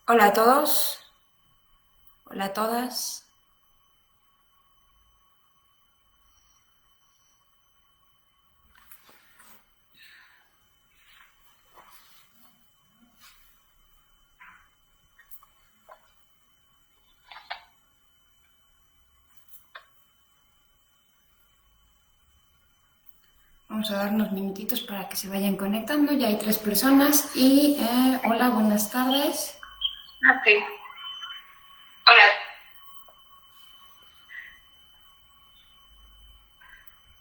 Hola a todos, hola a todas. Vamos a dar unos minutitos para que se vayan conectando. Ya hay tres personas y hola, buenas tardes. Ok. Hola.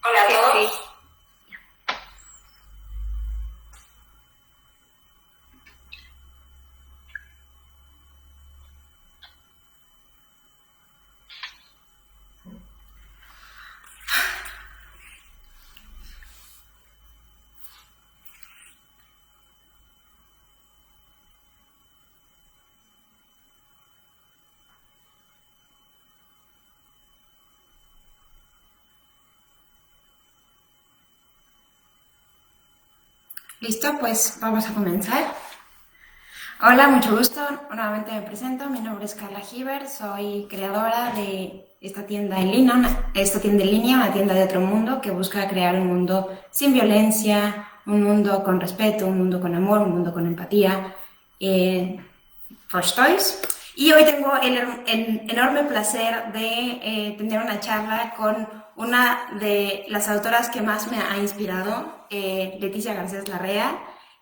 Hola a Sí, todos. sí. Listo, pues vamos a comenzar. Hola, mucho gusto. Nuevamente me presento. Mi nombre es Carla Giver. Soy creadora de esta tienda en línea, una tienda de otro mundo que busca crear un mundo sin violencia, un mundo con respeto, un mundo con amor, un mundo con empatía. For Toys. Y hoy tengo el enorme placer de tener una charla con una de las autoras que más me ha inspirado, Leticia Garcés Larrea,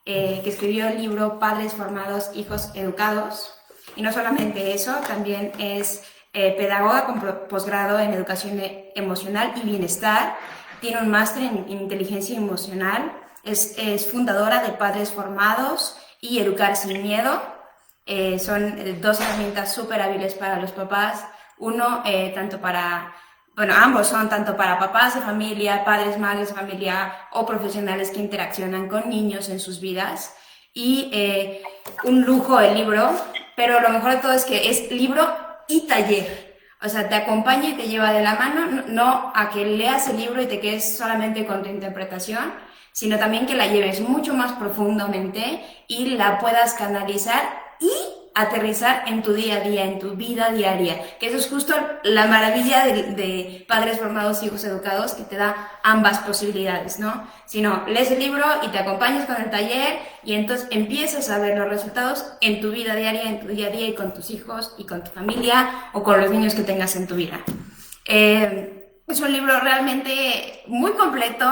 que escribió el libro Padres Formados, Hijos Educados. Y no solamente eso, también es pedagoga con posgrado en educación emocional y bienestar. Tiene un máster en inteligencia emocional. Es fundadora de Padres Formados y Educar sin Miedo. Son dos herramientas súper hábiles para los papás. Uno, tanto para, bueno, ambos son tanto para papás de familia, padres, madres de familia o profesionales que interaccionan con niños en sus vidas. Y un lujo el libro, pero lo mejor de todo es que es libro y taller. O sea, te acompaña y te lleva de la mano, no a que leas el libro y te quedes solamente con tu interpretación, sino también que la lleves mucho más profundamente y la puedas canalizar y aterrizar en tu día a día, en tu vida diaria. Que eso es justo la maravilla de Padres Formados, Hijos Educados, que te da ambas posibilidades, ¿no? Si no, lees el libro y te acompañas con el taller y entonces empiezas a ver los resultados en tu vida diaria, en tu día a día y con tus hijos y con tu familia o con los niños que tengas en tu vida. Es un libro realmente muy completo,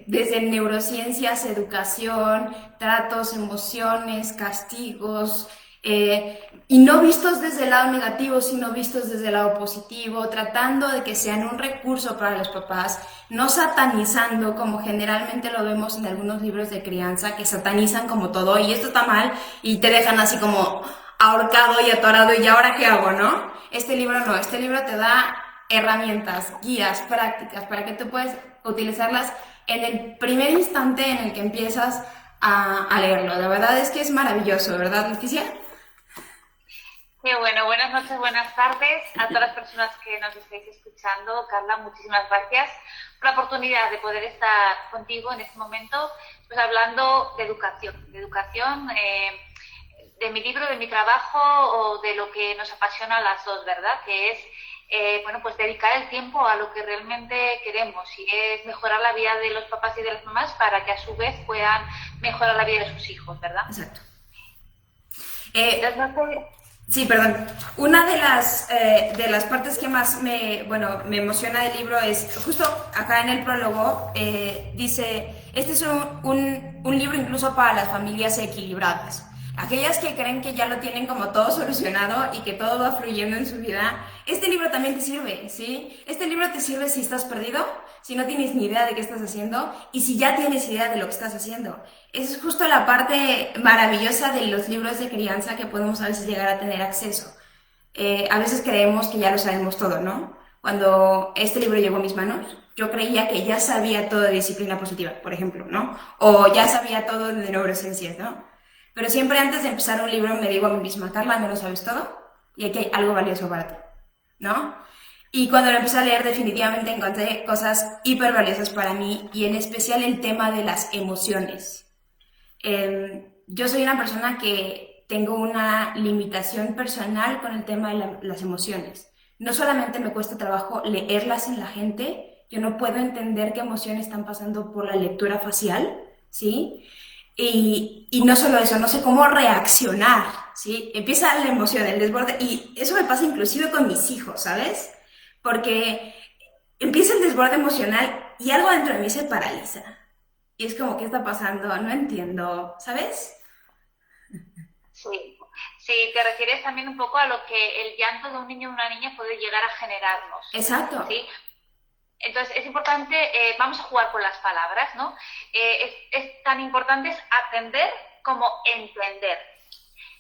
desde neurociencias, educación, tratos, emociones, castigos, y no vistos desde el lado negativo, sino vistos desde el lado positivo, tratando de que sean un recurso para los papás, no satanizando como generalmente lo vemos en algunos libros de crianza, que satanizan como todo, y esto está mal, y te dejan así como ahorcado y atorado, y ahora qué hago, ¿no? Este libro no, este libro te da herramientas, guías, prácticas, para que tú puedas utilizarlas en el primer instante en el que empiezas a leerlo. La verdad es que es maravilloso, ¿verdad, Leticia? Qué bueno, buenas noches, buenas tardes a todas las personas que nos estáis escuchando. Carla, muchísimas gracias por la oportunidad de poder estar contigo en este momento, pues hablando de educación, de mi libro, de mi trabajo o de lo que nos apasiona a las dos, ¿verdad? Que es, bueno, pues dedicar el tiempo a lo que realmente queremos y es mejorar la vida de los papás y de las mamás para que a su vez puedan mejorar la vida de sus hijos, ¿verdad? Exacto. Entonces, no sé. Sí, perdón. Una de las partes que más bueno, me emociona del libro es justo acá en el prólogo, dice, este es un libro incluso para las familias equilibradas. Aquellas que creen que ya lo tienen como todo solucionado y que todo va fluyendo en su vida, este libro también te sirve, ¿sí? Este libro te sirve si estás perdido, si no tienes ni idea de qué estás haciendo y si ya tienes idea de lo que estás haciendo. Esa es justo la parte maravillosa de los libros de crianza que podemos a veces llegar a tener acceso. A veces creemos que ya lo sabemos todo, ¿no? Cuando este libro llegó a mis manos, yo creía que ya sabía todo de disciplina positiva, por ejemplo, ¿no? O ya sabía todo de neurociencias, ¿no? Pero siempre antes de empezar un libro me digo a mí misma, Carla, ¿no lo sabes todo? Y aquí hay algo valioso para ti, ¿no? Y cuando lo empecé a leer definitivamente encontré cosas hiper valiosas para mí y en especial el tema de las emociones. Yo soy una persona que tengo una limitación personal con el tema de las emociones. No solamente me cuesta trabajo leerlas en la gente, yo no puedo entender qué emociones están pasando por la lectura facial, ¿sí? Y no solo eso, no sé cómo reaccionar, ¿sí? Empieza la emoción, el desborde, y eso me pasa inclusive con mis hijos, ¿sabes? Porque empieza el desborde emocional y algo dentro de mí se paraliza. Y es como, ¿qué está pasando? No entiendo, ¿sabes? Sí, sí, te refieres también un poco a lo que el llanto de un niño o una niña puede llegar a generarnos, Exacto. ¿sí? Entonces, es importante, vamos a jugar con las palabras, ¿no? Es tan importante es atender como entender.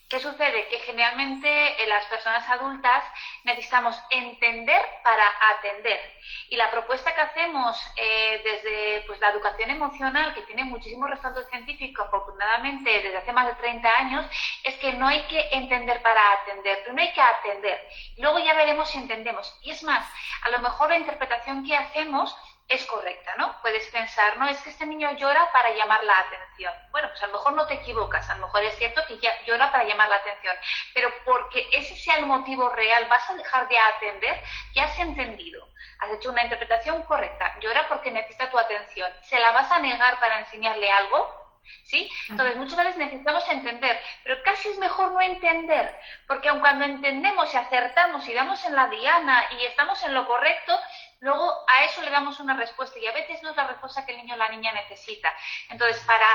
¿Qué sucede? Que generalmente las personas adultas necesitamos entender para atender. Y la propuesta que hacemos desde pues, la educación emocional, que tiene muchísimo respaldo científico, afortunadamente desde hace más de 30 años, es que no hay que entender para atender, primero hay que atender. Y luego ya veremos si entendemos. Y es más, a lo mejor la interpretación que hacemos es correcta, ¿no? Puedes pensar, no, es que este niño llora para llamar la atención. Bueno, pues a lo mejor no te equivocas, a lo mejor es cierto que llora para llamar la atención, pero porque ese sea el motivo real, vas a dejar de atender, ya has entendido, has hecho una interpretación correcta, llora porque necesita tu atención, ¿se la vas a negar para enseñarle algo? ¿Sí? Entonces, muchas veces necesitamos entender, pero casi es mejor no entender, porque aun cuando entendemos y acertamos y damos en la diana y estamos en lo correcto, luego a eso le damos una respuesta y a veces no es la respuesta que el niño o la niña necesita. Entonces, para,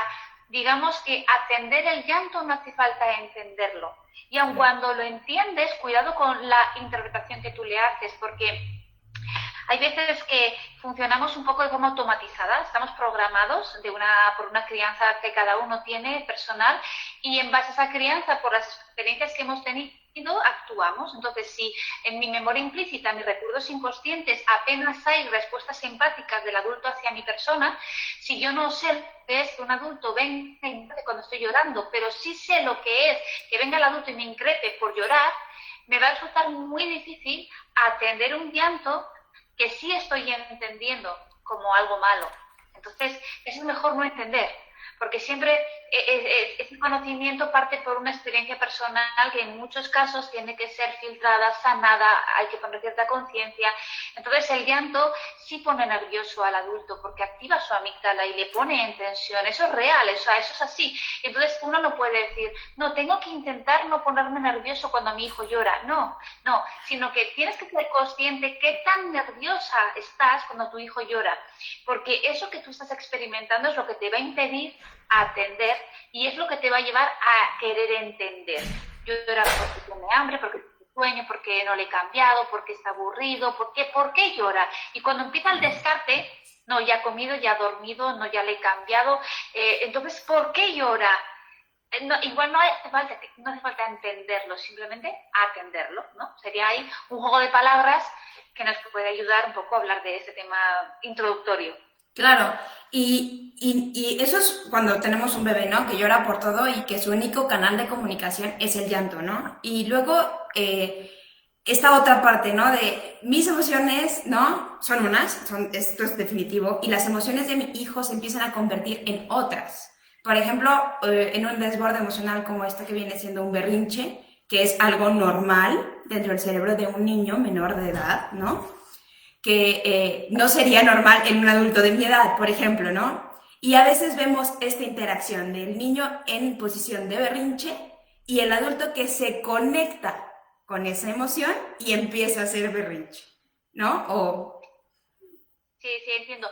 digamos que atender el llanto no hace falta entenderlo. Y aun cuando lo entiendes, cuidado con la interpretación que tú le haces, porque hay veces que funcionamos un poco de forma automatizada, estamos programados por una crianza que cada uno tiene personal y en base a esa crianza, por las experiencias que hemos tenido, actuamos. Entonces, si en mi memoria implícita, en mis recuerdos inconscientes, apenas hay respuestas empáticas del adulto hacia mi persona, si yo no sé que es que un adulto venga cuando estoy llorando, pero sí sé lo que es que venga el adulto y me increpe por llorar, me va a resultar muy difícil atender un llanto que sí estoy entendiendo como algo malo. Entonces, es mejor no entender, porque siempre ese conocimiento parte por una experiencia personal que en muchos casos tiene que ser filtrada, sanada, hay que poner cierta conciencia. Entonces, el llanto sí pone nervioso al adulto porque activa su amígdala y le pone en tensión. Eso es real, eso es así. Entonces, uno no puede decir, no, tengo que intentar no ponerme nervioso cuando mi hijo llora. No, no, sino que tienes que ser consciente qué tan nerviosa estás cuando tu hijo llora, porque eso que tú estás experimentando es lo que te va a impedir atender y es lo que te va a llevar a querer entender. Llora porque tiene hambre, porque tiene sueño, porque no le he cambiado, porque está aburrido, ¿por qué llora? Y cuando empieza el descarte, no, ya ha comido, ya ha dormido, no, ya le he cambiado, entonces, ¿por qué llora? No, igual no hace falta entenderlo, simplemente atenderlo, ¿no? Sería ahí un juego de palabras que nos puede ayudar un poco a hablar de este tema introductorio. Claro, y eso es cuando tenemos un bebé, ¿no? Que llora por todo y que su único canal de comunicación es el llanto, ¿no? Y luego esta otra parte, ¿no? De mis emociones, ¿no? Son unas, esto es definitivo, y las emociones de mi hijo se empiezan a convertir en otras. Por ejemplo, en un desborde emocional como esto que viene siendo un berrinche, que es algo normal dentro del cerebro de un niño menor de edad, ¿no? Que no sería normal en un adulto de mi edad, por ejemplo, ¿no? Y a veces vemos esta interacción del niño en posición de berrinche y el adulto que se conecta con esa emoción y empieza a hacer berrinche, ¿no? O... Sí, sí, entiendo.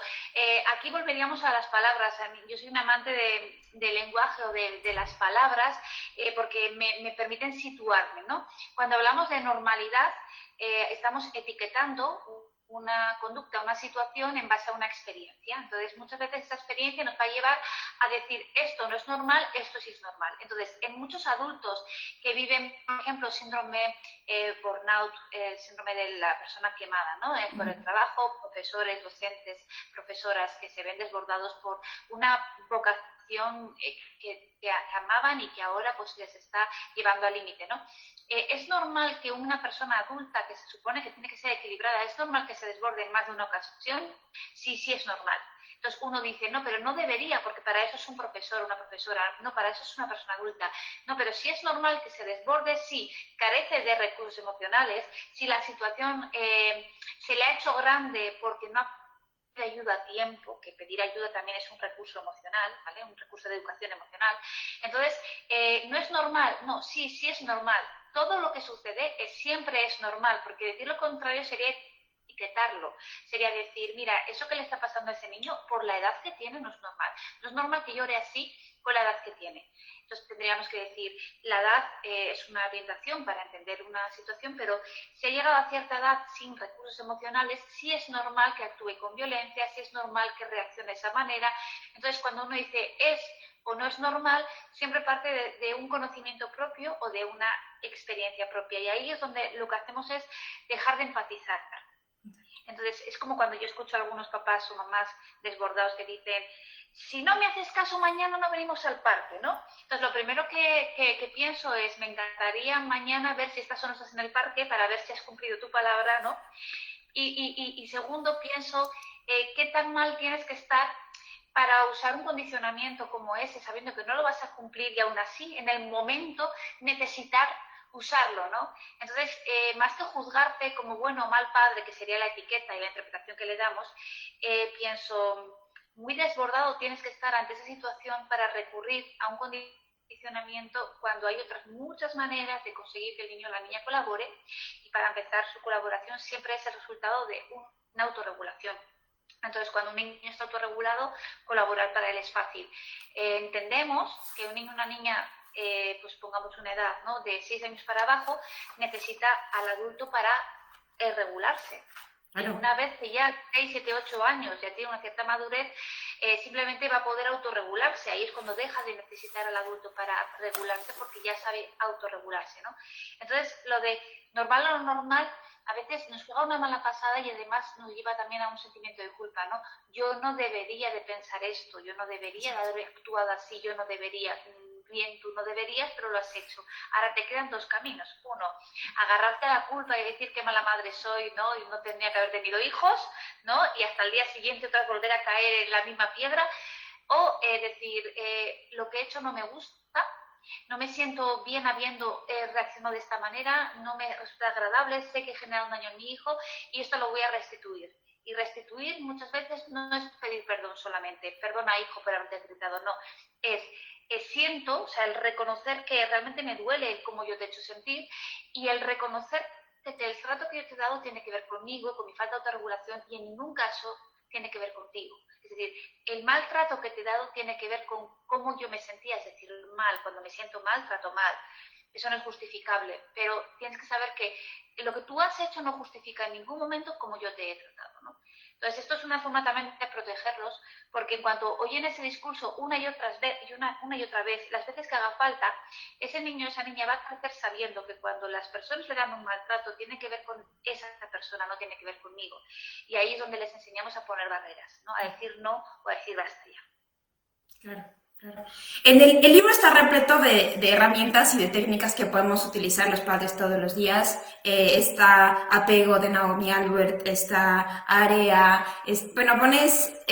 Aquí volveríamos a las palabras. Yo soy un amante del lenguaje o de las palabras porque me permiten situarme, ¿no? Cuando hablamos de normalidad, estamos etiquetando una conducta, una situación en base a una experiencia. Entonces, muchas veces esa experiencia nos va a llevar a decir esto no es normal, esto sí es normal. Entonces, en muchos adultos que viven, por ejemplo, síndrome burnout, síndrome de la persona quemada, ¿no? Por el trabajo, profesores, docentes, profesoras que se ven desbordados por una vocación que amaban y que ahora pues les está llevando al límite, ¿no? Es normal que una persona adulta que se supone que tiene que ser equilibrada, es normal que se desborde en más de una ocasión, sí, sí es normal. Entonces uno dice, no, pero no debería, porque para eso es un profesor, una profesora, no, para eso es una persona adulta. No, pero si es normal que se desborde, si carece de recursos emocionales, si la situación se le ha hecho grande porque no ha pedido ayuda a tiempo, que pedir ayuda también es un recurso emocional, ¿vale? Un recurso de educación emocional. Entonces, no es normal, no, sí es normal. Todo lo que sucede siempre es normal, porque decir lo contrario sería etiquetarlo, sería decir, mira, eso que le está pasando a ese niño por la edad que tiene no es normal. No es normal que llore así con la edad que tiene. Entonces tendríamos que decir, la edad es una orientación para entender una situación, pero si ha llegado a cierta edad sin recursos emocionales, sí es normal que actúe con violencia, sí es normal que reaccione de esa manera. Entonces cuando uno dice es o no es normal, siempre parte de un conocimiento propio o de una experiencia propia. Y ahí es donde lo que hacemos es dejar de empatizar. Entonces, es como cuando yo escucho a algunos papás o mamás desbordados que dicen, si no me haces caso mañana no venimos al parque, ¿no? Entonces, lo primero que pienso es, me encantaría mañana ver si estás o no estás en el parque para ver si has cumplido tu palabra, ¿no? Y segundo, pienso, ¿qué tan mal tienes que estar para usar un condicionamiento como ese, sabiendo que no lo vas a cumplir y aún así, en el momento, necesitar usarlo, ¿no? Entonces, más que juzgarte como bueno o mal padre, que sería la etiqueta y la interpretación que le damos, pienso, muy desbordado tienes que estar ante esa situación para recurrir a un condicionamiento cuando hay otras muchas maneras de conseguir que el niño o la niña colabore, y para empezar su colaboración siempre es el resultado de una autorregulación. Entonces, cuando un niño está autorregulado, colaborar para él es fácil. Entendemos que un niño o una niña, pues pongamos una edad, ¿no?, de 6 años para abajo, necesita al adulto para regularse. Claro. Y una vez que ya 6, 7, 8 años ya tiene una cierta madurez, simplemente va a poder autorregularse. Ahí es cuando deja de necesitar al adulto para regularse, porque ya sabe autorregularse, ¿no? Entonces, lo de normal o no normal a veces nos juega una mala pasada y además nos lleva también a un sentimiento de culpa, ¿no? Yo no debería de pensar esto, yo no debería de haber actuado así, yo no debería. Bien, tú no deberías, pero lo has hecho. Ahora te quedan dos caminos. Uno, agarrarte a la culpa y decir qué mala madre soy, ¿no? Y no tendría que haber tenido hijos, ¿no? Y hasta el día siguiente otra vez volver a caer en la misma piedra. O decir, lo que he hecho no me gusta, no me siento bien habiendo reaccionado de esta manera, no me resulta agradable, sé que he generado un daño en mi hijo y esto lo voy a restituir. Y restituir muchas veces no es pedir perdón solamente, perdona hijo por haberte gritado, no, es siento, o sea, el reconocer que realmente me duele como yo te he hecho sentir, y el reconocer que el trato que yo te he dado tiene que ver conmigo, con mi falta de autorregulación, y en ningún caso tiene que ver contigo. Es decir, el maltrato que te he dado tiene que ver con cómo yo me sentía, es decir, mal, cuando me siento mal, trato mal. Eso no es justificable, pero tienes que saber que lo que tú has hecho no justifica en ningún momento cómo yo te he tratado, ¿no? Entonces, esto es una forma también de protegerlos, porque en cuanto oyen ese discurso una y otra vez, las veces que haga falta, ese niño o esa niña va a crecer sabiendo que cuando las personas le dan un maltrato, tiene que ver con esa persona, no tiene que ver conmigo. Y ahí es donde les enseñamos a poner barreras, ¿no? A decir no o a decir basta ya. Claro. Claro. El libro está repleto de herramientas y de técnicas que podemos utilizar los padres todos los días. Está Apego de Naomi Albert, está Area, pones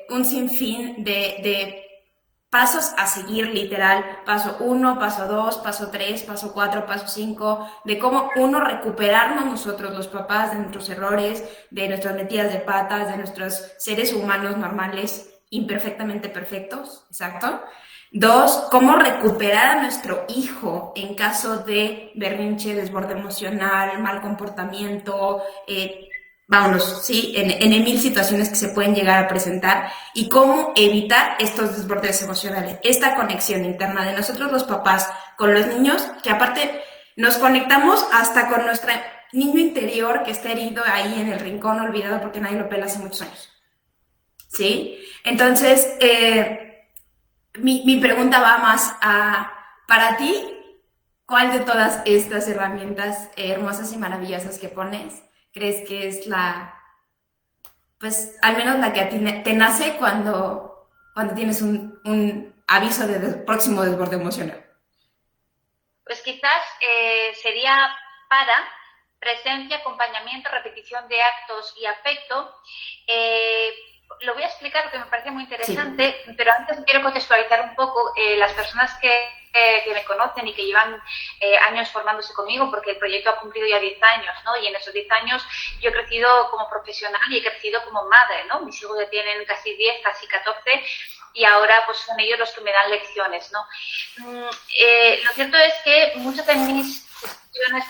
un sinfín de pasos a seguir, literal, paso 1, paso 2, paso 3, paso 4, paso 5, de cómo recuperarnos nosotros, los papás, de nuestros errores, de nuestras metidas de patas, de nuestros seres humanos normales, imperfectamente perfectos, exacto. 2, cómo recuperar a nuestro hijo en caso de berrinche, desborde emocional, mal comportamiento, vámonos, sí, en 1000 situaciones que se pueden llegar a presentar, y cómo evitar estos desbordes emocionales, esta conexión interna de nosotros los papás con los niños, que aparte nos conectamos hasta con nuestro niño interior que está herido ahí en el rincón olvidado porque nadie lo pela hace muchos años, ¿sí? Entonces, mi pregunta va más a, para ti, ¿cuál de todas estas herramientas hermosas y maravillosas que pones crees que es pues al menos la que a ti te nace cuando tienes un aviso de próximo desborde emocional? Pues quizás sería para presencia, acompañamiento, repetición de actos y afecto, lo voy a explicar porque me parece muy Sí. interesante, pero antes quiero contextualizar un poco las personas que me conocen y que llevan años formándose conmigo, porque el proyecto ha cumplido ya 10 años, ¿no? Y en esos 10 años yo he crecido como profesional y he crecido como madre, ¿no? Mis hijos ya tienen casi 10, casi 14, y ahora pues son ellos los que me dan lecciones, ¿no? Lo cierto es que muchas de mis sesiones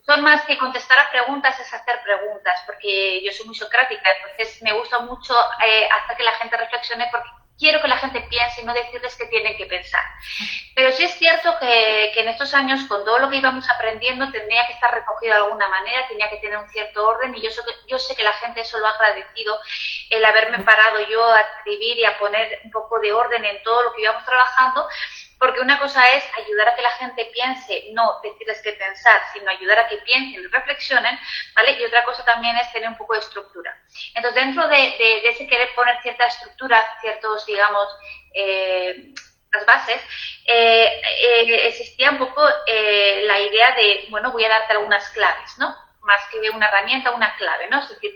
son más que contestar a preguntas, es hacer preguntas, porque yo soy muy socrática, entonces me gusta mucho hacer que la gente reflexione, porque quiero que la gente piense y no decirles que tienen que pensar. Pero sí es cierto que en estos años, con todo lo que íbamos aprendiendo, tendría que estar recogido de alguna manera, tenía que tener un cierto orden, y yo sé que la gente eso lo ha agradecido, el haberme parado yo a escribir y a poner un poco de orden en todo lo que íbamos trabajando, porque una cosa es ayudar a que la gente piense, no decirles qué pensar, sino ayudar a que piensen y reflexionen, ¿vale? Y otra cosa también es tener un poco de estructura. Entonces, dentro de ese querer poner cierta estructura, ciertos, digamos, las bases, existía un poco la idea de, bueno, voy a darte algunas claves, ¿no? Más que una herramienta, una clave, ¿no? Es decir,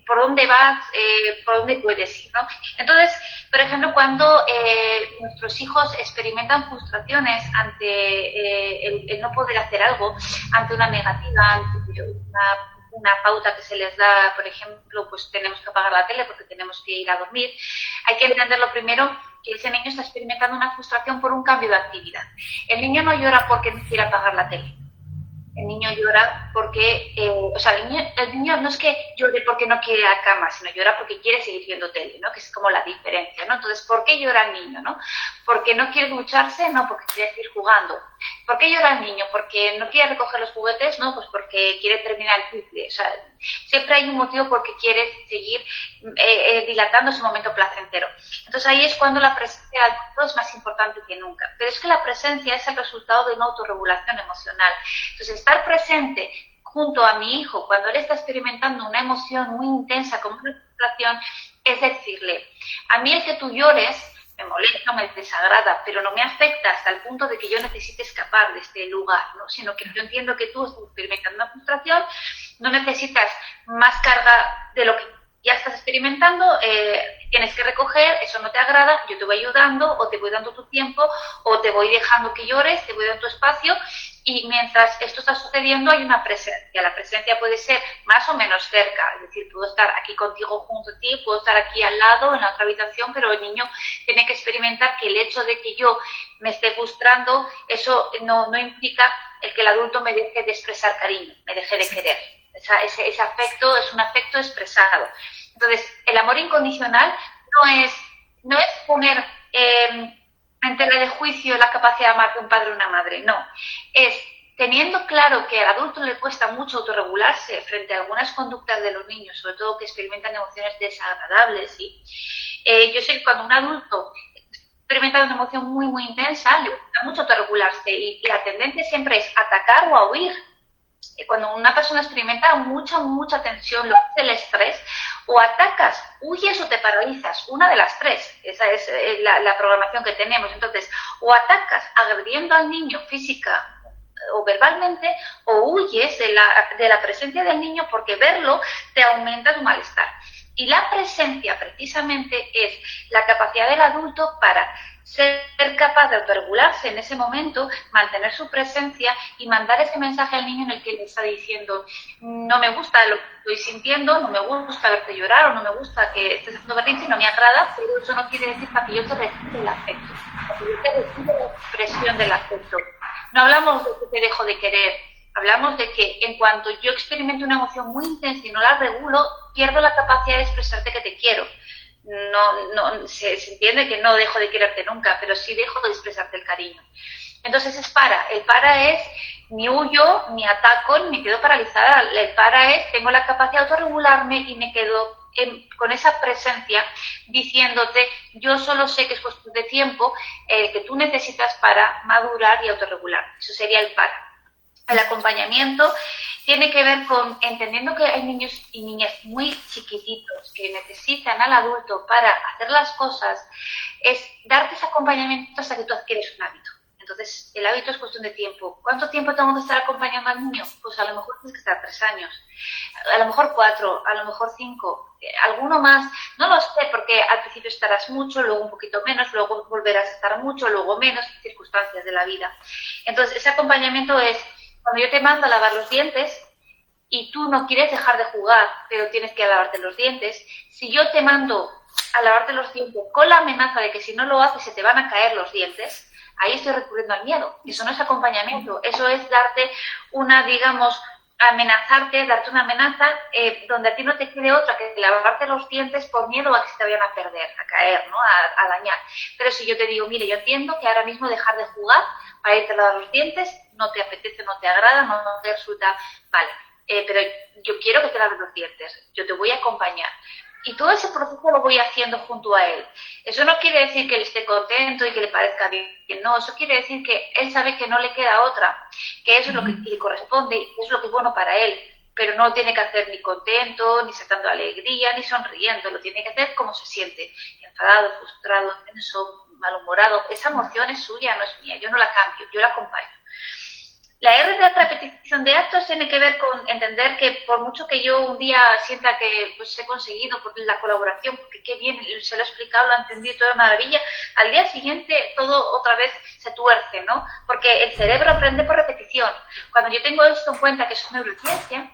por dónde vas, por dónde puedes ir, ¿no? Entonces, por ejemplo, cuando nuestros hijos experimentan frustraciones ante el no poder hacer algo, ante una negativa, ante una pauta que se les da, por ejemplo, pues tenemos que apagar la tele porque tenemos que ir a dormir, hay que entenderlo primero que ese niño está experimentando una frustración por un cambio de actividad. El niño no llora porque no quiere apagar la tele. El niño llora porque, o sea, el niño no es que llore porque no quiere ir a la cama, sino llora porque quiere seguir viendo tele, ¿no? Que es como la diferencia, ¿no? Entonces, ¿por qué llora el niño, no? ¿Porque no quiere ducharse? No, porque quiere seguir jugando. ¿Por qué llora el niño? ¿Porque no quiere recoger los juguetes? No, pues porque quiere terminar el puzzle. O sea, siempre hay un motivo por qué quiere seguir dilatando su momento placentero. Entonces, ahí es cuando la presencia del adulto es más importante que nunca. Pero es que la presencia es el resultado de una autorregulación emocional. Entonces, estar presente junto a mi hijo cuando él está experimentando una emoción muy intensa como una frustración, es decirle, a mí el que tú llores me molesta, me desagrada, pero no me afecta hasta el punto de que yo necesite escapar de este lugar, ¿no? Sino que yo entiendo que tú estás experimentando una frustración, no necesitas más carga de lo que ya estás experimentando, tienes que recoger, eso no te agrada, yo te voy ayudando, o te voy dando tu tiempo, o te voy dejando que llores, te voy dando tu espacio, y mientras esto está sucediendo hay una presencia. La presencia puede ser más o menos cerca, es decir, puedo estar aquí contigo junto a ti, puedo estar aquí al lado, en la otra habitación, pero el niño tiene que experimentar que el hecho de que yo me esté frustrando, eso no implica el que el adulto me deje de expresar cariño, me deje de querer. Ese afecto es un afecto expresado. Entonces, el amor incondicional no es poner en tela de juicio la capacidad de amar de un padre o una madre, no. Es teniendo claro que al adulto le cuesta mucho autorregularse frente a algunas conductas de los niños, sobre todo que experimentan emociones desagradables, ¿sí? Yo sé que cuando un adulto experimenta una emoción muy, muy intensa, le cuesta mucho autorregularse, y la tendencia siempre es atacar o a huir. Cuando una persona experimenta mucha tensión, lo que es el estrés, o atacas, huyes o te paralizas, una de las tres. Esa es la programación que tenemos. Entonces, o atacas agrediendo al niño física o verbalmente, o huyes de la presencia del niño porque verlo te aumenta tu malestar. Y la presencia precisamente es la capacidad del adulto para ser capaz de autorregularse en ese momento, mantener su presencia y mandar ese mensaje al niño en el que le está diciendo, no me gusta lo que estoy sintiendo, no me gusta verte llorar, o no me gusta que estés haciendo berrinche, no me agrada, pero eso no quiere decir para que yo te reciba el afecto, para que yo te reciba la expresión del afecto. No hablamos de que te dejo de querer, hablamos de que en cuanto yo experimento una emoción muy intensa y no la regulo, pierdo la capacidad de expresarte que te quiero. No se entiende que no dejo de quererte nunca, pero sí dejo de expresarte el cariño. Entonces el para es ni huyo, ni ataco, ni me quedo paralizada. El para es, tengo la capacidad de autorregularme y me quedo con esa presencia diciéndote, yo solo sé que es cuestión de tiempo que tú necesitas para madurar y autorregular. Eso sería el para. El acompañamiento tiene que ver con entendiendo que hay niños y niñas muy chiquititos que necesitan al adulto para hacer las cosas, es darte ese acompañamiento hasta que tú adquieres un hábito. Entonces, el hábito es cuestión de tiempo. ¿Cuánto tiempo tengo que estar acompañando al niño? Pues a lo mejor tienes que estar 3 años, a lo mejor 4, a lo mejor 5, alguno más. No lo sé, porque al principio estarás mucho, luego un poquito menos, luego volverás a estar mucho, luego menos, circunstancias de la vida. Entonces, ese acompañamiento es cuando yo te mando a lavar los dientes y tú no quieres dejar de jugar, pero tienes que lavarte los dientes. Si yo te mando a lavarte los dientes con la amenaza de que si no lo haces se te van a caer los dientes, ahí estoy recurriendo al miedo. Eso no es acompañamiento, eso es darte una, digamos, amenazarte, darte una amenaza donde a ti no te quede otra que lavarte los dientes por miedo a que se te vayan a perder, a caer, ¿no? A dañar. Pero si yo te digo, mire, yo entiendo que ahora mismo dejar de jugar para irte a lavar los dientes no te apetece, no te agrada, no te resulta, vale, pero yo quiero que te laves los dientes, yo te voy a acompañar. Y todo ese proceso lo voy haciendo junto a él. Eso no quiere decir que él esté contento y que le parezca bien. No, eso quiere decir que él sabe que no le queda otra, que eso es lo que le corresponde y eso es lo que es bueno para él. Pero no lo tiene que hacer ni contento, ni saltando alegría, ni sonriendo. Lo tiene que hacer como se siente. Enfadado, frustrado, tenso, malhumorado. Esa emoción es suya, no es mía. Yo no la cambio, yo la acompaño. La R de repetición de actos tiene que ver con entender que por mucho que yo un día sienta que pues he conseguido por la colaboración, porque qué bien, se lo he explicado, lo he entendido, toda maravilla, al día siguiente todo otra vez se tuerce, ¿no? Porque el cerebro aprende por repetición. Cuando yo tengo esto en cuenta, que es neurociencia,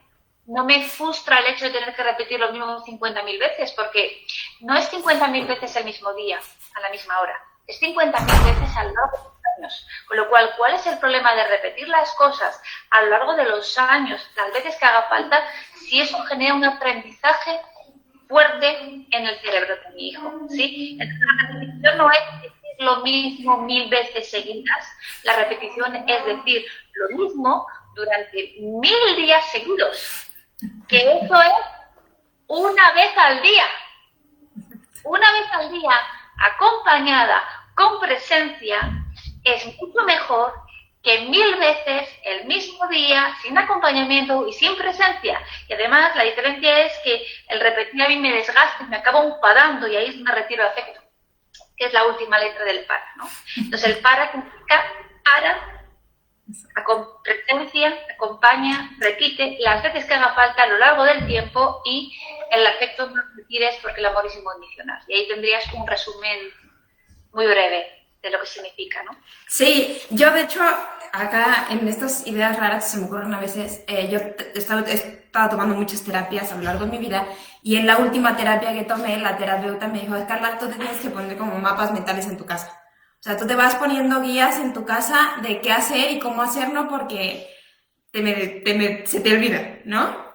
no me frustra el hecho de tener que repetir lo mismo 50.000 veces, porque no es 50.000 veces el mismo día, a la misma hora, es 50.000 veces a lo largo de los años. Con lo cual, ¿cuál es el problema de repetir las cosas a lo largo de los años, las veces que haga falta, si eso genera un aprendizaje fuerte en el cerebro de mi hijo? ¿Sí? Entonces, la repetición no es decir lo mismo 1000 veces seguidas, la repetición es decir lo mismo durante 1000 días seguidos. Que eso es una vez al día. Una vez al día, acompañada, con presencia, es mucho mejor que 1000 veces el mismo día, sin acompañamiento y sin presencia. Y además, la diferencia es que el repetir a mí me desgasta y me acabo enfadando y ahí me retiro de afecto, que es la última letra del para, ¿no? Entonces, el para significa para, con presencia, acompaña, repite las veces que haga falta a lo largo del tiempo y el afecto no lo retires porque el amor es incondicional. Y ahí tendrías un resumen muy breve de lo que significa, ¿no? Sí, yo de hecho, acá en estas ideas raras que se me ocurren a veces, yo he estado tomando muchas terapias a lo largo de mi vida y en la última terapia que tomé, la terapeuta me dijo, Carla, tú te tienes que poner como mapas mentales en tu casa. O sea, tú te vas poniendo guías en tu casa de qué hacer y cómo hacerlo porque se te olvida, ¿no?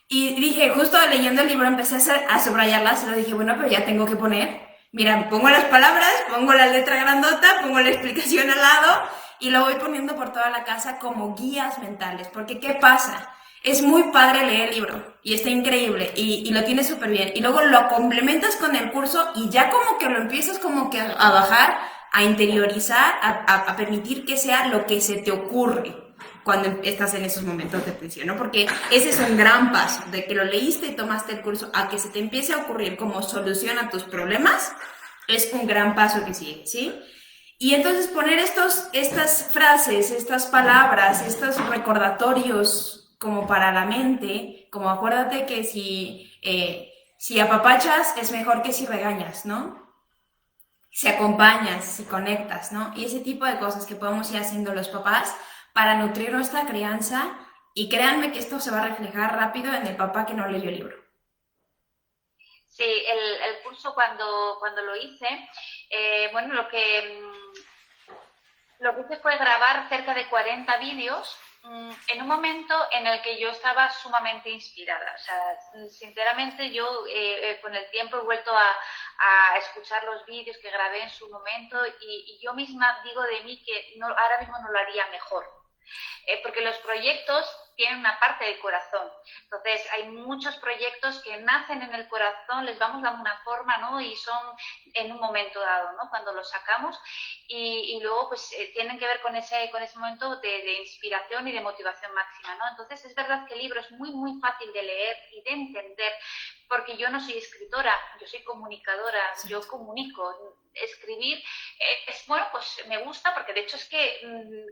Y dije, justo leyendo el libro empecé a subrayarlas y lo dije, bueno, pero ya tengo que poner. Mira, pongo las palabras, pongo la letra grandota, pongo la explicación al lado y lo voy poniendo por toda la casa como guías mentales. Porque, ¿qué pasa? Es muy padre leer el libro y está increíble y lo tienes súper bien. Y luego lo complementas con el curso y ya como que lo empiezas como que a bajar, a interiorizar, a permitir que sea lo que se te ocurre cuando estás en esos momentos de tensión, ¿no? Porque ese es un gran paso, de que lo leíste y tomaste el curso a que se te empiece a ocurrir como solución a tus problemas, es un gran paso que sigue, ¿sí? Y entonces poner estas frases, estas palabras, estos recordatorios como para la mente, como acuérdate que si apapachas es mejor que si regañas, ¿no? Si acompañas, si conectas, ¿no? Y ese tipo de cosas que podemos ir haciendo los papás para nutrir nuestra crianza y créanme que esto se va a reflejar rápido en el papá que no leyó el libro. Sí, el curso cuando lo hice, bueno, lo que hice fue grabar cerca de 40 vídeos en un momento en el que yo estaba sumamente inspirada. O sea, sinceramente yo con el tiempo he vuelto a escuchar los vídeos que grabé en su momento y yo misma digo de mí que no, ahora mismo no lo haría mejor. Porque los proyectos tienen una parte del corazón. Entonces, hay muchos proyectos que nacen en el corazón, les vamos dando una forma, ¿no? Y son en un momento dado, ¿no? Cuando los sacamos y luego, pues, tienen que ver con ese momento de inspiración y de motivación máxima, ¿no? Entonces, es verdad que el libro es muy, muy fácil de leer y de entender, porque yo no soy escritora, yo soy comunicadora, yo comunico. escribir bueno, pues me gusta porque de hecho es que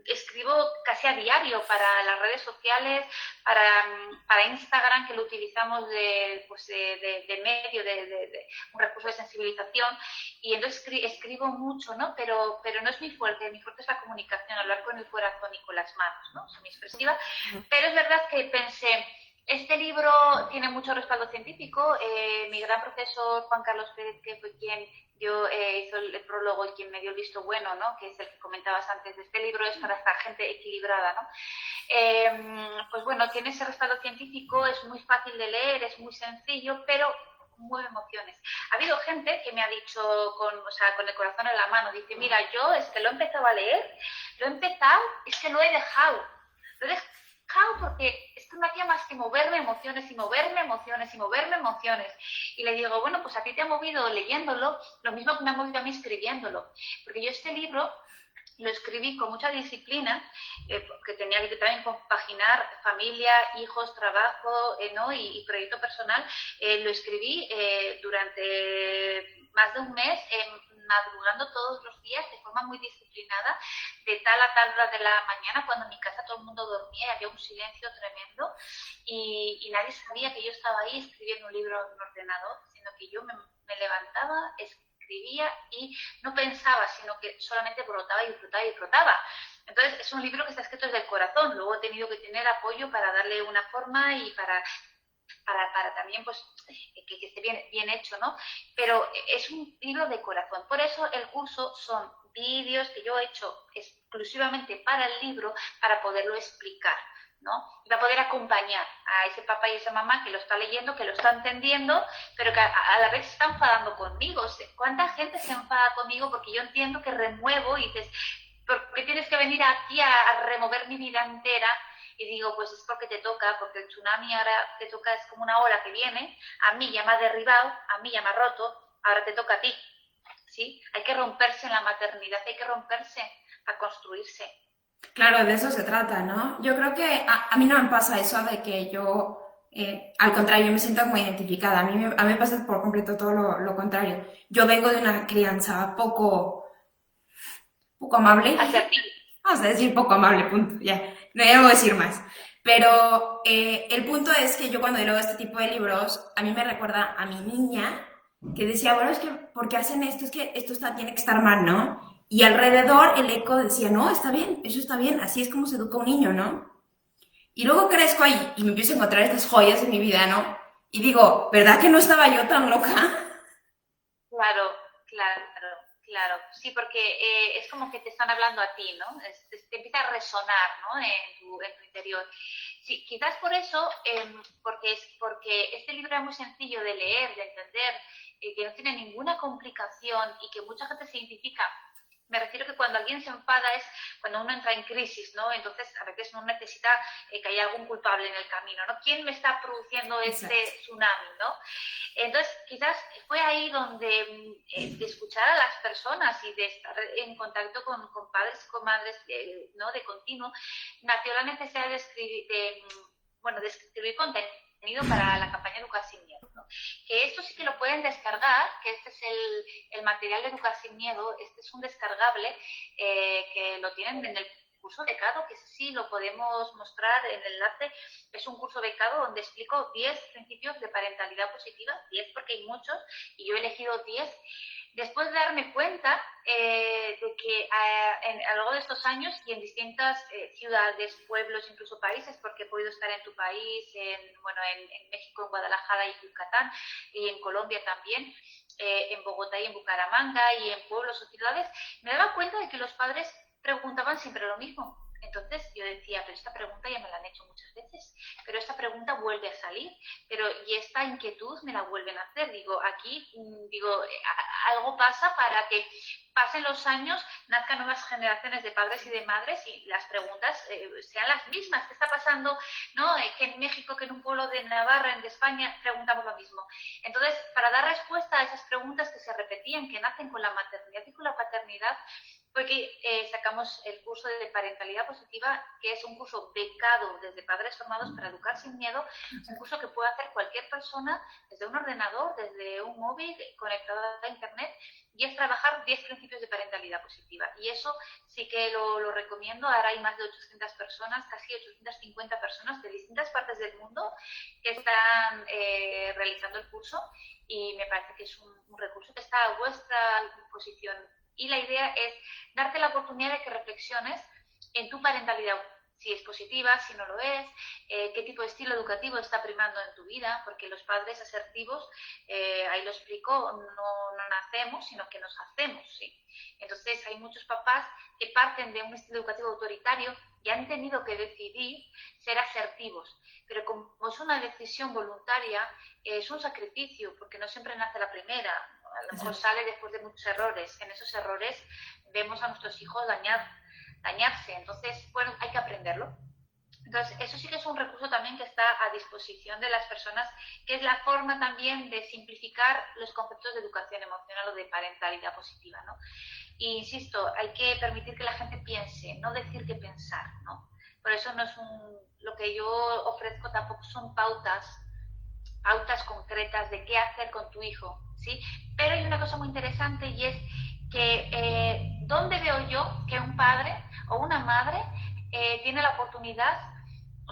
escribo casi a diario para las redes sociales, para Instagram, que lo utilizamos de medio, de un recurso de sensibilización, y entonces escribo mucho, ¿no? Pero no es mi fuerte es la comunicación, hablar con el corazón y con las manos, ¿no? Soy muy expresiva, pero es verdad que pensé, este libro tiene mucho respaldo científico. Mi gran profesor Juan Carlos Pérez, que fue quien hizo el prólogo y quien me dio el visto bueno, ¿no? Que es el que comentabas antes de este libro, es para esta gente equilibrada, ¿no? Pues bueno, tiene ese respaldo científico, es muy fácil de leer, es muy sencillo, pero mueve emociones. Ha habido gente que me ha dicho con el corazón en la mano, dice, mira, yo lo he empezado a leer, es que lo he dejado porque esto no hacía más que moverme emociones y moverme emociones y moverme emociones. Y le digo, bueno, pues a ti te ha movido leyéndolo, lo mismo que me ha movido a mí escribiéndolo. Porque yo este libro lo escribí con mucha disciplina, porque tenía que también compaginar familia, hijos, trabajo, ¿no? y proyecto personal. Lo escribí durante más de un mes, madrugando todos los días de forma muy disciplinada, de tal a tal hora de la mañana, cuando en mi casa todo el mundo dormía y había un silencio tremendo, y nadie sabía que yo estaba ahí escribiendo un libro en un ordenador, sino que yo me levantaba, escribía y no pensaba, sino que solamente brotaba y brotaba y brotaba. Entonces es un libro que está escrito desde el corazón. Luego he tenido que tener apoyo para darle una forma y para también pues que esté bien hecho, ¿no? Pero es un libro de corazón. Por eso el curso son vídeos que yo he hecho exclusivamente para el libro, para poderlo explicar, ¿no? Y para poder acompañar a ese papá y esa mamá que lo está leyendo, que lo está entendiendo, pero que a la vez se está enfadando conmigo. ¿Cuánta gente se enfada conmigo porque yo entiendo que remuevo y dices, ¿por qué tienes que venir aquí a remover mi vida entera? Y digo, pues es porque te toca, porque el tsunami ahora te toca, es como una ola que viene, a mí ya me ha derribado, a mí ya me ha roto, ahora te toca a ti, ¿sí? Hay que romperse en la maternidad, hay que romperse para construirse. Claro, de eso se trata, ¿no? Yo creo que a mí no me pasa eso de que yo, al contrario, me siento muy identificada. A mí me pasa por completo todo lo contrario. Yo vengo de una crianza poco amable. Hacia ti. Vamos a decir poco amable, punto, ya. No debo decir más. Pero el punto es que yo cuando leo este tipo de libros, a mí me recuerda a mi niña que decía, bueno, es que, ¿por qué hacen esto? Es que tiene que estar mal, ¿no? Y alrededor el eco decía, no, está bien, eso está bien, así es como se educa un niño, ¿no? Y luego crezco ahí y me empiezo a encontrar estas joyas en mi vida, ¿no? Y digo, ¿verdad que no estaba yo tan loca? Claro, claro, claro. Sí, porque es como que te están hablando a ti, ¿no? Te empieza a resonar, ¿no? En tu interior. Sí, quizás por eso, porque este libro es muy sencillo de leer, de entender, que no tiene ninguna complicación y que mucha gente se identifica. Me refiero que cuando alguien se enfada es cuando uno entra en crisis, ¿no? Entonces a veces uno necesita que haya algún culpable en el camino, ¿no? ¿Quién me está produciendo este tsunami, ¿no? Entonces quizás fue ahí donde de escuchar a las personas y de estar en contacto con padres y con madres, ¿no? De continuo, nació la necesidad de escribir contenido para la campaña Educar Sin Miedo, ¿no? Que esto sí que lo pueden descargar, que este es el material de Educar Sin Miedo, este es un descargable que lo tienen en el curso becado, que sí lo podemos mostrar en el enlace. Es un curso becado donde explico 10 principios de parentalidad positiva, 10 porque hay muchos, y yo he elegido 10. Después de darme cuenta de que a lo largo de estos años y en distintas ciudades, pueblos, incluso países, porque he podido estar en tu país, en México, en Guadalajara y en Yucatán, y en Colombia también, en Bogotá y en Bucaramanga, y en pueblos o ciudades, me daba cuenta de que los padres preguntaban siempre lo mismo. Entonces yo decía, pero esta pregunta ya me la han hecho muchas veces, pero esta pregunta vuelve a salir, y esta inquietud me la vuelven a hacer. Algo pasa para que pasen los años, nazcan nuevas generaciones de padres y de madres y las preguntas sean las mismas. ¿Qué está pasando? ¿No? Que en México, que en un pueblo de Navarra, en España, preguntamos lo mismo. Entonces, para dar respuesta a esas preguntas que se repetían, que nacen con la maternidad y con la paternidad, porque sacamos el curso de parentalidad positiva, que es un curso becado desde Padres Formados para Educar Sin Miedo, un curso que puede hacer cualquier persona desde un ordenador, desde un móvil, conectado a internet, y es trabajar 10 principios de parentalidad positiva. Y eso sí que lo recomiendo. Ahora hay más de 800 personas, casi 850 personas de distintas partes del mundo que están realizando el curso, y me parece que es un recurso que está a vuestra disposición. Y la idea es darte la oportunidad de que reflexiones en tu parentalidad, si es positiva, si no lo es, qué tipo de estilo educativo está primando en tu vida, porque los padres asertivos, ahí lo explico, no nacemos, sino que nos hacemos, ¿sí? Entonces hay muchos papás que parten de un estilo educativo autoritario y han tenido que decidir ser asertivos, pero como es una decisión voluntaria, es un sacrificio, porque no siempre nace la primera, a lo mejor sale después de muchos errores. En esos errores vemos a nuestros hijos dañarse. Entonces, bueno, hay que aprenderlo. Entonces, eso sí que es un recurso también que está a disposición de las personas, que es la forma también de simplificar los conceptos de educación emocional o de parentalidad positiva, ¿no? Y insisto, hay que permitir que la gente piense, no decir que pensar, ¿no? Por eso no es lo que yo ofrezco tampoco son pautas concretas de qué hacer con tu hijo, ¿sí? Pero hay una cosa muy interesante, y es que ¿dónde veo yo que un padre o una madre tiene la oportunidad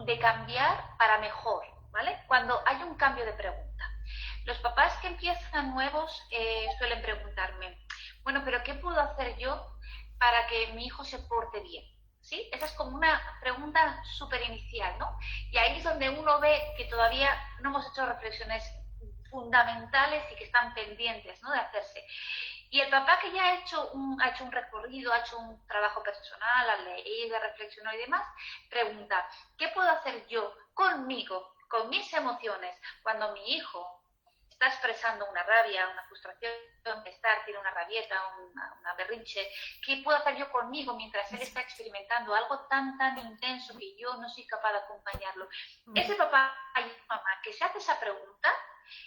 de cambiar para mejor, ¿vale? Cuando hay un cambio de pregunta. Los papás que empiezan nuevos suelen preguntarme, bueno, pero ¿qué puedo hacer yo para que mi hijo se porte bien? ¿Sí? Esa es como una pregunta súper inicial, ¿no? Y ahí es donde uno ve que todavía no hemos hecho reflexiones fundamentales y que están pendientes, ¿no?, de hacerse. Y el papá que ya ha hecho un recorrido, ha hecho un trabajo personal, ha leído, ha reflexionado y demás, pregunta, ¿qué puedo hacer yo conmigo, con mis emociones, cuando mi hijo está expresando una rabia, una frustración, tiene una rabieta, una berrinche? ¿Qué puedo hacer yo conmigo mientras él está experimentando algo tan intenso que yo no soy capaz de acompañarlo? Ese papá y mamá que se hace esa pregunta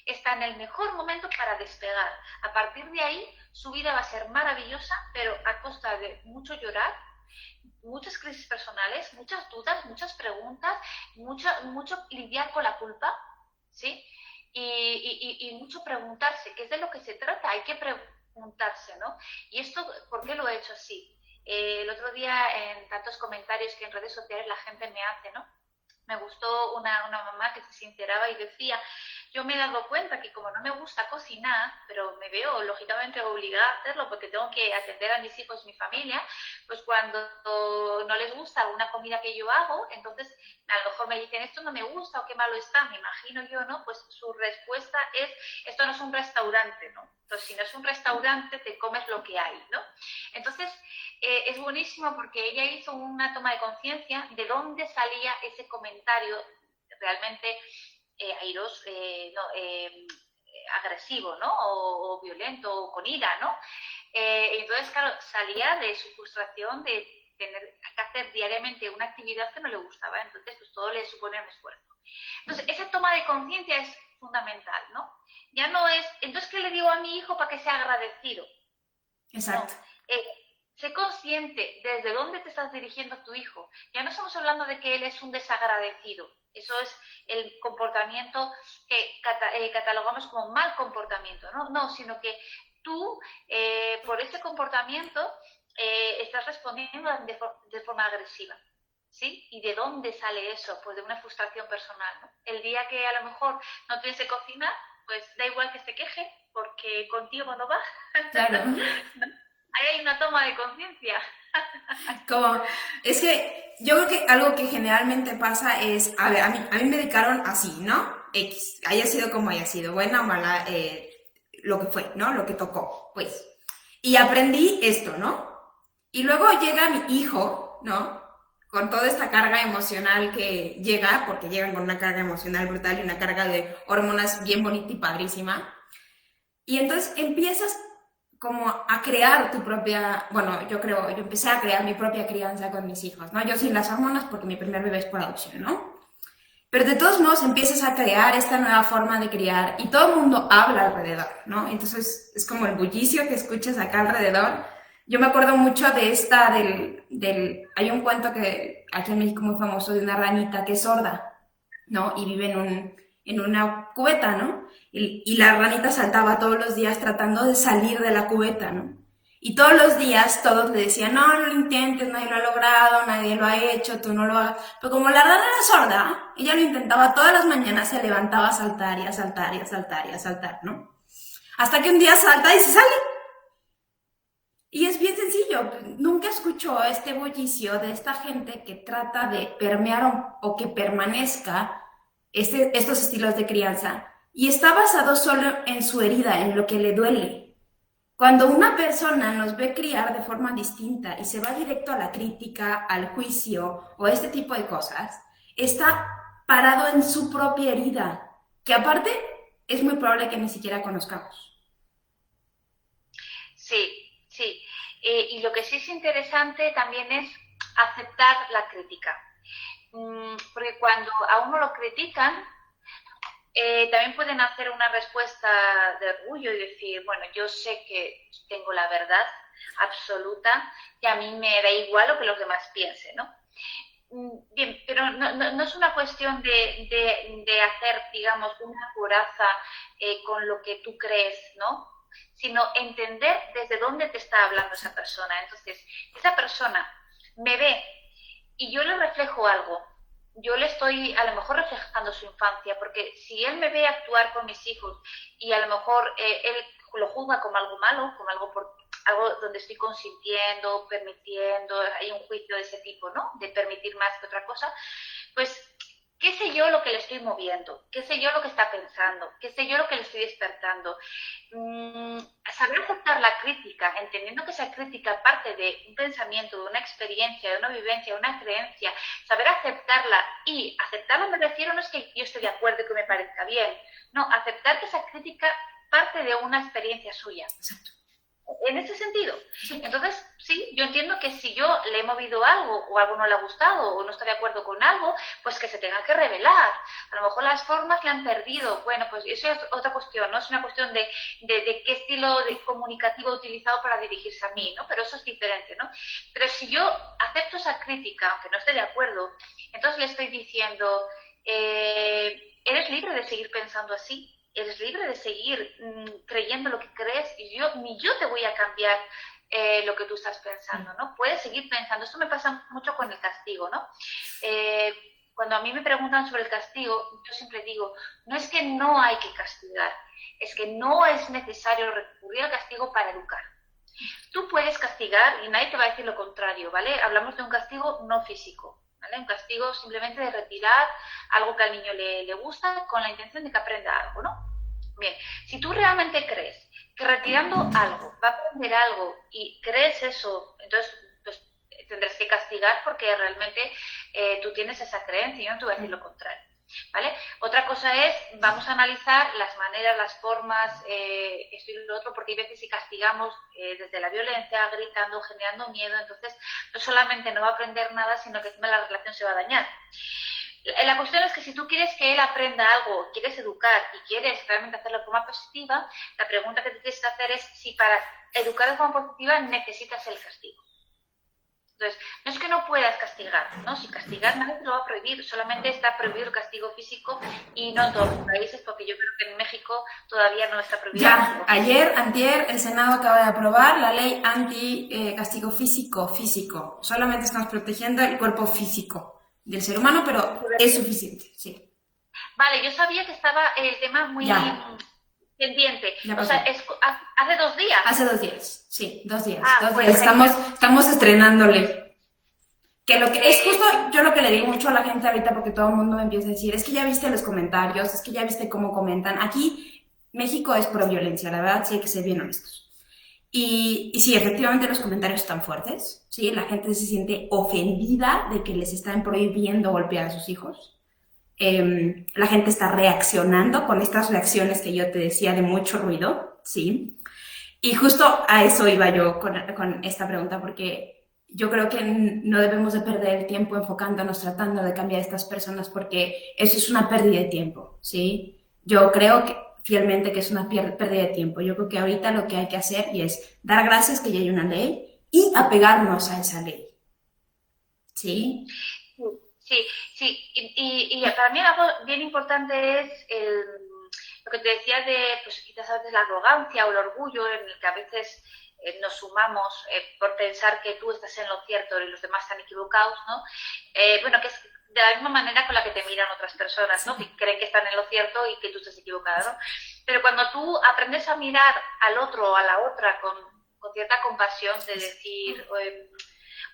está en el mejor momento para despegar. A partir de ahí, su vida va a ser maravillosa, pero a costa de mucho llorar, muchas crisis personales, muchas dudas, muchas preguntas, mucho lidiar con la culpa, ¿sí? Y mucho preguntarse, que es de lo que se trata, hay que preguntarse, ¿no? Y esto, ¿por qué lo he hecho así? El otro día, en tantos comentarios que en redes sociales la gente me hace, ¿no? Me gustó una mamá que se sinceraba y decía, yo me he dado cuenta que como no me gusta cocinar, pero me veo lógicamente obligada a hacerlo porque tengo que atender a mis hijos, mi familia, pues cuando no les gusta una comida que yo hago, entonces a lo mejor me dicen, esto no me gusta o qué malo está, me imagino yo, ¿no? Pues su respuesta es, esto no es un restaurante, ¿no? Entonces, si no es un restaurante, te comes lo que hay, ¿no? Entonces, es buenísimo porque ella hizo una toma de conciencia de dónde salía ese comentario realmente airoso, agresivo, ¿no? O violento, o con ira, ¿no? Entonces, claro, salía de su frustración de tener que hacer diariamente una actividad que no le gustaba, entonces pues todo le supone un esfuerzo. Entonces, esa toma de conciencia es fundamental, ¿no? Ya no es, entonces, ¿qué le digo a mi hijo para que sea agradecido? Exacto. No, sé consciente desde dónde te estás dirigiendo a tu hijo. Ya no estamos hablando de que él es un desagradecido. Eso es el comportamiento que catalogamos como mal comportamiento, ¿no? No, sino que tú, por ese comportamiento, estás respondiendo de forma agresiva, ¿sí? ¿Y de dónde sale eso? Pues de una frustración personal, ¿no? El día que a lo mejor no tienes que cocinar, pues da igual que se queje, porque contigo no va. Claro. Ahí hay una toma de conciencia. Como, es que yo creo que algo que generalmente pasa es, a ver, a mí me dedicaron así, ¿no? X, haya sido como haya sido, buena o mala, lo que fue, ¿no? Lo que tocó, pues. Y aprendí esto, ¿no? Y luego llega mi hijo, ¿no? Con toda esta carga emocional que llega, porque llegan con una carga emocional brutal y una carga de hormonas bien bonita y padrísima. Y entonces empiezas como a crear tu propia, bueno, yo empecé a crear mi propia crianza con mis hijos, ¿no? Yo sin las hormonas porque mi primer bebé es por adopción, ¿no? Pero de todos modos empiezas a crear esta nueva forma de criar y todo el mundo habla alrededor, ¿no? Entonces es como el bullicio que escuchas acá alrededor Yo me acuerdo mucho de esta, hay un cuento que aquí en México muy famoso de una ranita que es sorda, ¿no? Y vive en una cubeta, ¿no? Y la ranita saltaba todos los días tratando de salir de la cubeta, ¿no? Y todos los días todos le decían, no, no lo intentes, nadie lo ha logrado, nadie lo ha hecho, tú no lo hagas. Pero como la rana era sorda, ella lo intentaba todas las mañanas, se levantaba a saltar y a saltar y a saltar y a saltar, ¿no? Hasta que un día salta y se sale. Y es bien sencillo, nunca escucho este bullicio de esta gente que trata de permear o que permanezca estos estilos de crianza y está basado solo en su herida, en lo que le duele. Cuando una persona nos ve criar de forma distinta y se va directo a la crítica, al juicio o este tipo de cosas, está parado en su propia herida, que aparte es muy probable que ni siquiera conozcamos. Sí, sí. Y lo que sí es interesante también es aceptar la crítica. Porque cuando a uno lo critican, también pueden hacer una respuesta de orgullo y decir, bueno, yo sé que tengo la verdad absoluta y a mí me da igual lo que los demás piensen, ¿no? Bien, pero no es una cuestión de hacer, digamos, una coraza con lo que tú crees, ¿no? Sino entender desde dónde te está hablando esa persona. Entonces, esa persona me ve y yo le reflejo algo. Yo le estoy a lo mejor reflejando su infancia, porque si él me ve actuar con mis hijos y a lo mejor él lo juzga como algo malo, como algo donde estoy consintiendo, permitiendo, hay un juicio de ese tipo, ¿no? De permitir más que otra cosa, pues qué sé yo lo que le estoy moviendo, qué sé yo lo que está pensando, qué sé yo lo que le estoy despertando. Saber aceptar la crítica, entendiendo que esa crítica parte de un pensamiento, de una experiencia, de una vivencia, de una creencia, saber aceptarla, y aceptarla me refiero no es que yo esté de acuerdo y que me parezca bien, no, aceptar que esa crítica parte de una experiencia suya. Exacto. En ese sentido. Entonces, sí, yo entiendo que si yo le he movido algo o algo no le ha gustado o no está de acuerdo con algo, pues que se tenga que revelar. A lo mejor las formas le han perdido. Bueno, pues eso es otra cuestión, ¿no? Es una cuestión de qué estilo comunicativo ha utilizado para dirigirse a mí, ¿no? Pero eso es diferente, ¿no? Pero si yo acepto esa crítica, aunque no esté de acuerdo, entonces le estoy diciendo, eres libre de seguir pensando así, eres libre de seguir creyendo lo que crees y ni yo te voy a cambiar lo que tú estás pensando, ¿no? Puedes seguir pensando. Esto me pasa mucho con el castigo, ¿no? Cuando a mí me preguntan sobre el castigo, yo siempre digo, no es que no hay que castigar, es que no es necesario recurrir al castigo para educar. Tú puedes castigar y nadie te va a decir lo contrario, ¿vale? Hablamos de un castigo no físico, ¿vale? Un castigo simplemente de retirar algo que al niño le gusta con la intención de que aprenda algo, ¿no? Bien, si tú realmente crees que retirando algo va a aprender algo y crees eso, entonces pues, tendrás que castigar porque realmente tú tienes esa creencia y yo no te voy a decir lo contrario. ¿Vale? Otra cosa es, vamos a analizar las maneras, las formas, esto y lo otro, porque hay veces que castigamos desde la violencia, gritando, generando miedo, entonces no solamente no va a aprender nada, sino que encima la relación se va a dañar. La cuestión es que si tú quieres que él aprenda algo, quieres educar y quieres realmente hacerlo de forma positiva, la pregunta que te tienes que hacer es si para educar de forma positiva necesitas el castigo. Entonces, no es que no puedas castigar, ¿no? Si castigar nadie te lo va a prohibir, solamente está prohibido el castigo físico y no en todos los países, porque yo creo que en México todavía no está prohibido. Ya, ayer, antier, el Senado acaba de aprobar la ley anti-castigo físico. Solamente estamos protegiendo el cuerpo físico del ser humano, pero es suficiente, sí. Vale, yo sabía que estaba el tema muy pendiente. O sea, ¿hace 2 días? Hace 2 días, sí, 2 días. Pues estamos estrenándole. Que lo que es justo yo lo que le digo mucho a la gente ahorita, porque todo el mundo me empieza a decir, es que ya viste los comentarios, es que ya viste cómo comentan. Aquí México es pro violencia, la verdad, sí hay que ser bien honestos. Y sí, efectivamente los comentarios están fuertes, ¿sí? La gente se siente ofendida de que les están prohibiendo golpear a sus hijos. La gente está reaccionando con estas reacciones que yo te decía de mucho ruido, ¿sí? Y justo a eso iba yo con esta pregunta, porque yo creo que no debemos de perder el tiempo enfocándonos, tratando de cambiar a estas personas, porque eso es una pérdida de tiempo, ¿sí? Yo creo que fielmente que es una pérdida de tiempo. Yo creo que ahorita lo que hay que hacer y es dar gracias que ya hay una ley y apegarnos a esa ley. ¿Sí? Sí, sí. Y para mí algo bien importante es lo que te decía de, pues quizás a veces la arrogancia o el orgullo en el que a veces nos sumamos por pensar que tú estás en lo cierto y los demás están equivocados, ¿no? Bueno, que es de la misma manera con la que te miran otras personas, ¿no? Que creen que están en lo cierto y que tú estás equivocada, ¿no? Pero cuando tú aprendes a mirar al otro o a la otra con cierta compasión, de decir,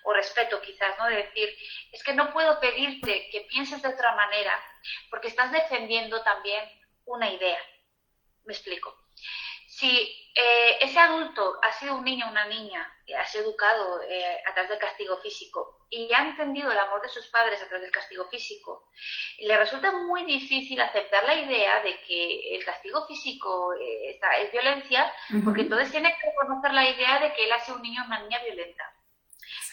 o respeto quizás, ¿no? De decir, es que no puedo pedirte que pienses de otra manera porque estás defendiendo también una idea. Me explico. Si ese adulto ha sido un niño o una niña, ha sido educado a través del castigo físico y ha entendido el amor de sus padres a través del castigo físico, le resulta muy difícil aceptar la idea de que el castigo físico es violencia, porque entonces tiene que reconocer la idea de que él ha sido un niño o una niña violenta.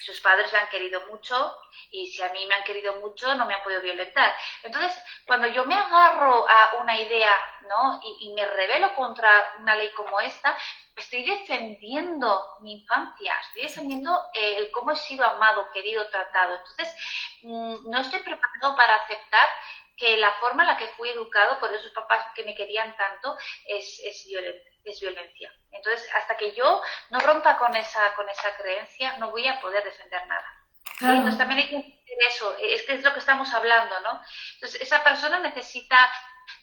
Sus padres le han querido mucho y si a mí me han querido mucho no me han podido violentar. Entonces, cuando yo me agarro a una idea, ¿no? y me rebelo contra una ley como esta, estoy defendiendo mi infancia, estoy defendiendo el cómo he sido amado, querido, tratado. Entonces, no estoy preparado para aceptar que la forma en la que fui educado por esos papás que me querían tanto es violencia. Entonces, hasta que yo no rompa con esa creencia, no voy a poder defender nada. Claro. ¿Sí? Entonces también hay que entender eso, es que es lo que estamos hablando, ¿no? Entonces, esa persona necesita,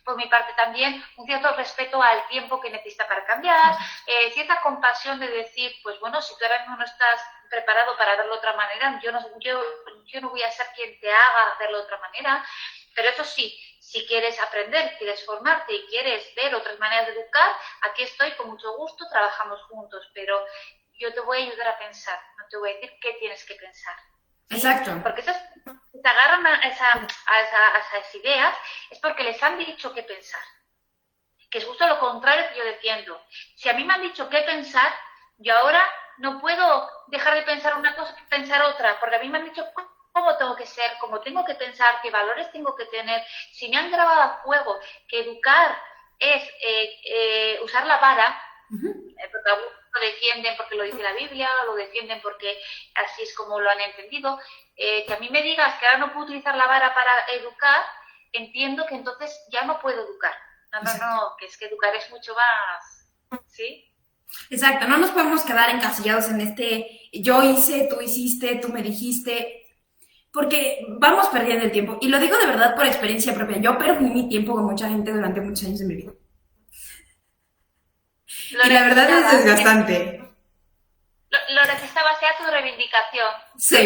por mi parte también, un cierto respeto al tiempo que necesita para cambiar, cierta compasión de decir, pues bueno, si tú ahora mismo no estás preparado para verlo de otra manera, yo no voy a ser quien te haga hacerlo de otra manera, pero eso sí, si quieres aprender, quieres formarte y quieres ver otras maneras de educar, aquí estoy con mucho gusto, trabajamos juntos, pero yo te voy a ayudar a pensar, no te voy a decir qué tienes que pensar. ¿Sí? Exacto. Porque esas que te agarran a esas ideas es porque les han dicho qué pensar, que es justo lo contrario que yo defiendo. Si a mí me han dicho qué pensar, yo ahora no puedo dejar de pensar una cosa y pensar otra, porque a mí me han dicho cómo tengo que ser, cómo tengo que pensar, qué valores tengo que tener. Si me han grabado a fuego que educar es usar la vara, porque algunos lo defienden porque lo dice la Biblia, lo defienden porque así es como lo han entendido, que a mí me digas que ahora no puedo utilizar la vara para educar, entiendo que entonces ya no puedo educar. No, que es que educar es mucho más, ¿sí? Exacto, no nos podemos quedar encasillados en yo hice, tú hiciste, tú me dijiste, porque vamos perdiendo el tiempo. Y lo digo de verdad por experiencia propia. Yo perdí mi tiempo con mucha gente durante muchos años de mi vida. Y la verdad es desgastante. Lo necesitabas ya tu reivindicación. Sí.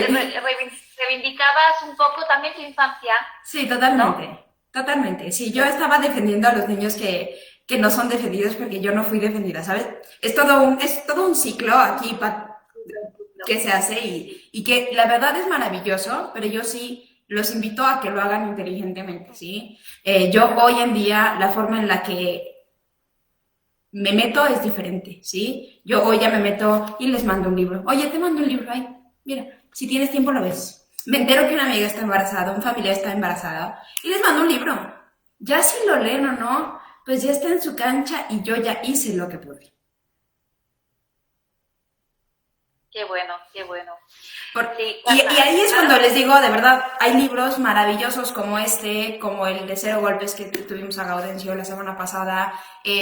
Reivindicabas un poco también tu infancia. Sí, totalmente. ¿No? Totalmente. Sí, yo estaba defendiendo a los niños que no son defendidos porque yo no fui defendida, ¿sabes? Es todo un ciclo aquí que se hace y que la verdad es maravilloso, pero yo sí los invito a que lo hagan inteligentemente, ¿sí? Yo hoy en día, la forma en la que me meto es diferente, ¿sí? Yo hoy ya me meto y les mando un libro. Oye, te mando un libro, ay, mira, si tienes tiempo lo ves. Me entero que una amiga está embarazada, un familiar está embarazada y les mando un libro. Ya si lo leen o no, pues ya está en su cancha y yo ya hice lo que pude. Qué bueno, qué bueno. Sí, y ahí es cuando les digo, de verdad, hay libros maravillosos como como el de Cero Golpes que tuvimos a Gaudencio la semana pasada,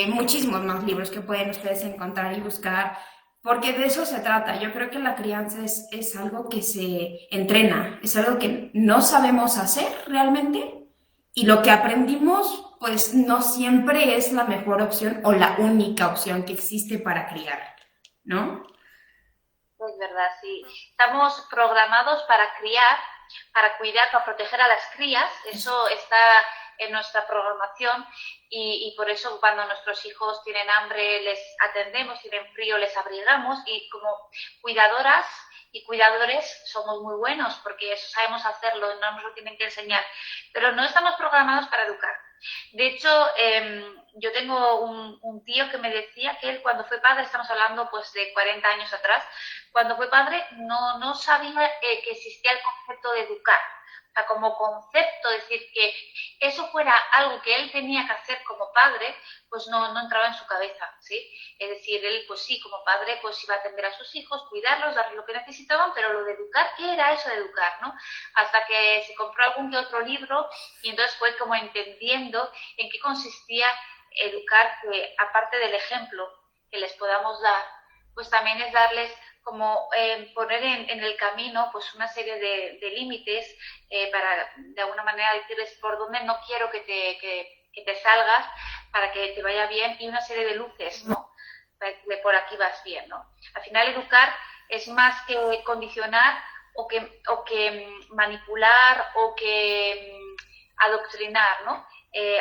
muchísimos más libros que pueden ustedes encontrar y buscar, porque de eso se trata. Yo creo que la crianza es algo que se entrena, es algo que no sabemos hacer realmente y lo que aprendimos pues no siempre es la mejor opción o la única opción que existe para criar, ¿no? Es verdad, sí. Estamos programados para criar, para cuidar, para proteger a las crías. Eso está en nuestra programación y por eso cuando nuestros hijos tienen hambre les atendemos, tienen frío les abrigamos y como cuidadoras y cuidadores somos muy buenos porque eso sabemos hacerlo, no nos lo tienen que enseñar. Pero no estamos programados para educar. De hecho, yo tengo un tío que me decía que él cuando fue padre, estamos hablando pues de 40 años atrás, cuando fue padre no sabía que existía el concepto de educar. O sea, como concepto, decir que eso fuera algo que él tenía que hacer como padre, pues no entraba en su cabeza, ¿sí? Es decir, él, pues sí, como padre, pues iba a atender a sus hijos, cuidarlos, darles lo que necesitaban, pero lo de educar, ¿qué era eso de educar, no? Hasta que se compró algún que otro libro y entonces fue como entendiendo en qué consistía educar, que aparte del ejemplo que les podamos dar, pues también es darles como poner en el camino pues una serie de límites para de alguna manera decirles por dónde no quiero que te salgas para que te vaya bien y una serie de luces, ¿no? Para que por aquí vas bien, ¿no? Al final educar es más que condicionar o que manipular o que adoctrinar, ¿no?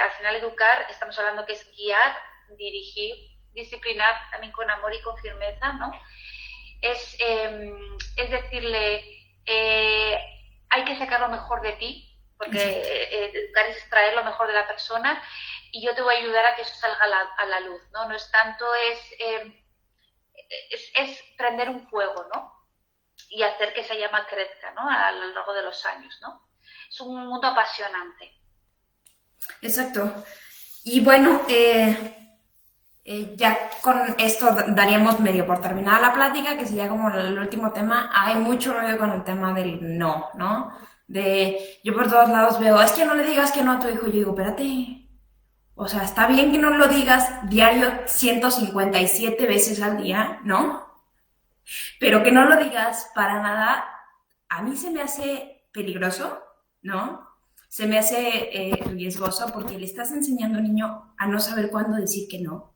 Al final educar, estamos hablando que es guiar, dirigir, disciplinar también con amor y con firmeza, ¿no? Es decirle, hay que sacar lo mejor de ti, porque educar es extraer lo mejor de la persona y yo te voy a ayudar a que eso salga a la luz, ¿no? No es tanto, es prender un fuego, ¿no? Y hacer que esa llama crezca, ¿no? A lo largo de los años, ¿no? Es un mundo apasionante. Exacto. Y bueno, ya con esto daríamos medio por terminada la plática, que sería como el último tema. Hay mucho rollo con el tema del no, ¿no? Yo por todos lados veo, es que no le digas que no a tu hijo. Yo digo, espérate, o sea, está bien que no lo digas diario 157 veces al día, ¿no? Pero que no lo digas para nada, a mí se me hace peligroso, ¿no? Se me hace riesgoso porque le estás enseñando a un niño a no saber cuándo decir que no.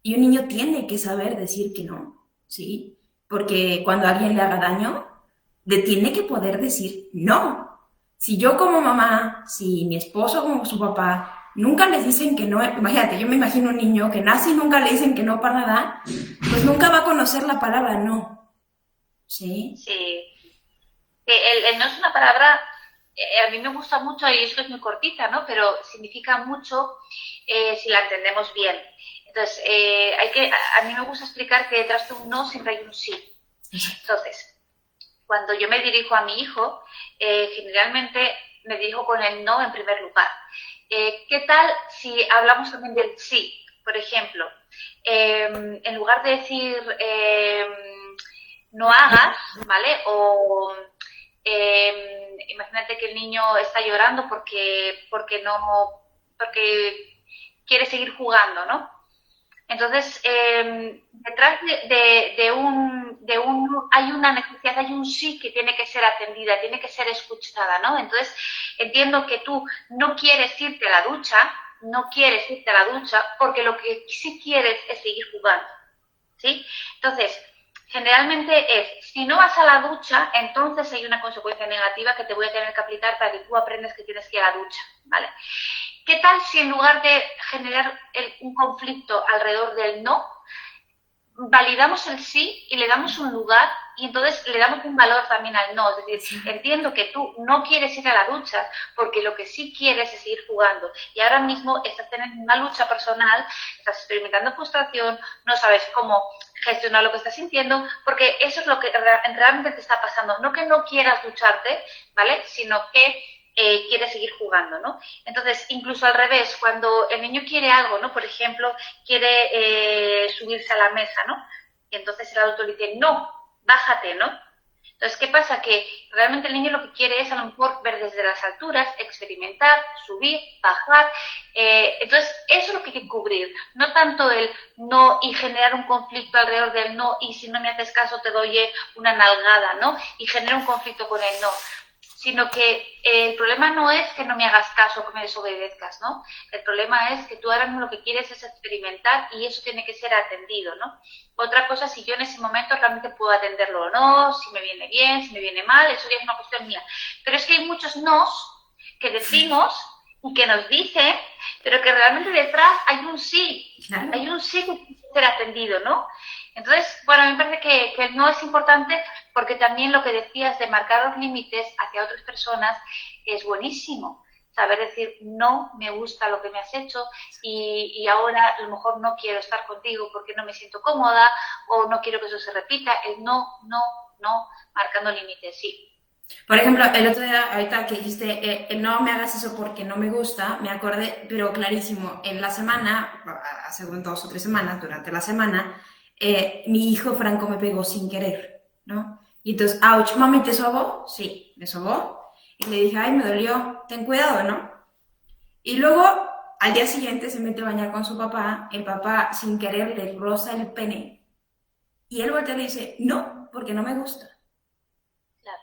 Y un niño tiene que saber decir que no, ¿sí? Porque cuando alguien le haga daño, le tiene que poder decir no. Si yo como mamá, si mi esposo como su papá, nunca les dicen que no, imagínate, yo me imagino un niño que nace y nunca le dicen que no para nada, pues nunca va a conocer la palabra no, ¿sí? Sí. El no es una palabra, a mí me gusta mucho y esto es muy cortita, ¿no? Pero significa mucho si la entendemos bien. Entonces, a mí me gusta explicar que detrás de un no siempre hay un sí. Entonces, cuando yo me dirijo a mi hijo, generalmente me dirijo con el no en primer lugar. ¿Qué tal si hablamos también del sí? Por ejemplo, en lugar de decir no hagas, ¿vale? O imagínate que el niño está llorando porque quiere seguir jugando, ¿no? Entonces, detrás de un hay una necesidad, hay un sí que tiene que ser atendida, tiene que ser escuchada, ¿no? Entonces, entiendo que tú no quieres irte a la ducha porque lo que sí quieres es seguir jugando, ¿sí? Entonces, generalmente es, si no vas a la ducha, entonces hay una consecuencia negativa que te voy a tener que aplicar para que tú aprendas que tienes que ir a la ducha, ¿vale? ¿Qué tal si en lugar de generar un conflicto alrededor del no, validamos el sí y le damos un lugar y entonces le damos un valor también al no? Es decir, entiendo que tú no quieres ir a la ducha porque lo que sí quieres es seguir jugando y ahora mismo estás teniendo una lucha personal, estás experimentando frustración, no sabes cómo gestionar lo que estás sintiendo, porque eso es lo que realmente te está pasando. No que no quieras ducharte, ¿vale? Sino que quiere seguir jugando, ¿no? Entonces, incluso al revés, cuando el niño quiere algo, ¿no? Por ejemplo, quiere subirse a la mesa, ¿no? Y entonces el adulto le dice, no, bájate, ¿no? Entonces, ¿qué pasa? Que realmente el niño lo que quiere es a lo mejor ver desde las alturas, experimentar, subir, bajar. Entonces, eso es lo que hay que cubrir. No tanto el no y generar un conflicto alrededor del no y si no me haces caso te doy una nalgada, ¿no? Y generar un conflicto con el no. Sino que el problema no es que no me hagas caso o que me desobedezcas, ¿no? El problema es que tú ahora mismo lo que quieres es experimentar y eso tiene que ser atendido, ¿no? Otra cosa, si yo en ese momento realmente puedo atenderlo o no, si me viene bien, si me viene mal, eso ya es una cuestión mía. Pero es que hay muchos nos que decimos y que nos dicen, pero que realmente detrás hay un sí, claro. Hay un sí que tiene que ser atendido, ¿no? Entonces, bueno, a mí me parece que el no es importante porque también lo que decías de marcar los límites hacia otras personas es buenísimo. saber decir, no, me gusta lo que me has hecho y ahora a lo mejor no quiero estar contigo porque no me siento cómoda o no quiero que eso se repita. El no, no, no, marcando límites, sí. Por ejemplo, el otro día, ahorita que dijiste, no me hagas eso porque no me gusta, me acordé, pero clarísimo, en la semana, hace 2 o 3 semanas, durante la semana, mi hijo Franco me pegó sin querer, ¿no? Y entonces, ouch, mami, ¿te sobó? Sí, me sobó. Y le dije, ay, me dolió, ten cuidado, ¿no? Y luego, al día siguiente, se mete a bañar con su papá, el papá sin querer le roza el pene, y él voltea y le dice, no, porque no me gusta. Claro.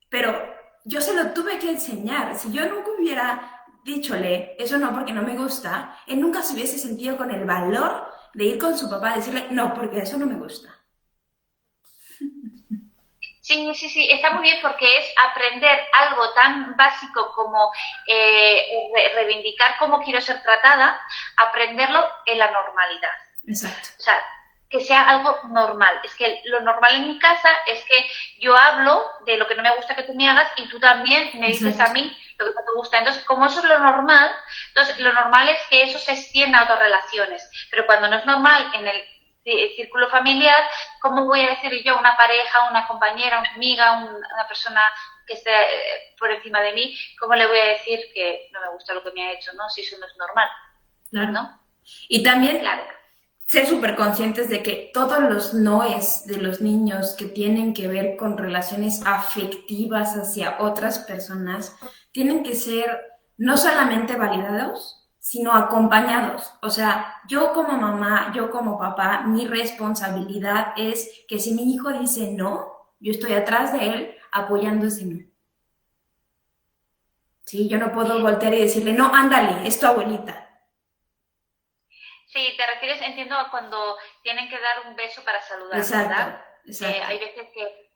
Pero yo se lo tuve que enseñar. Si yo nunca hubiera díchole, eso no porque no me gusta, él nunca se hubiese sentido con el valor de ir con su papá a decirle, no, porque eso no me gusta. Sí, sí, sí, está muy bien porque es aprender algo tan básico como reivindicar cómo quiero ser tratada, aprenderlo en la normalidad. Exacto. O sea, que sea algo normal. Es que lo normal en mi casa es que yo hablo de lo que no me gusta que tú me hagas y tú también me dices a mí lo que no te gusta. Entonces, como eso es lo normal, entonces lo normal es que eso se extienda a otras relaciones. Pero cuando no es normal en el círculo familiar, ¿cómo voy a decir yo a una pareja, una compañera, una amiga, una persona que esté por encima de mí, cómo le voy a decir que no me gusta lo que me ha hecho, ¿no? Si eso no es normal, claro. ¿no? Y también claro. ser súper conscientes de que todos los noes de los niños que tienen que ver con relaciones afectivas hacia otras personas tienen que ser no solamente validados, sino acompañados. O sea, yo como mamá, yo como papá, mi responsabilidad es que si mi hijo dice no, yo estoy atrás de él apoyando ese no. Sí, yo no puedo voltear y decirle, no, ándale, es tu abuelita. Sí, te refieres, entiendo, a cuando tienen que dar un beso para saludar, Exacto, ¿verdad? exacto. Hay veces que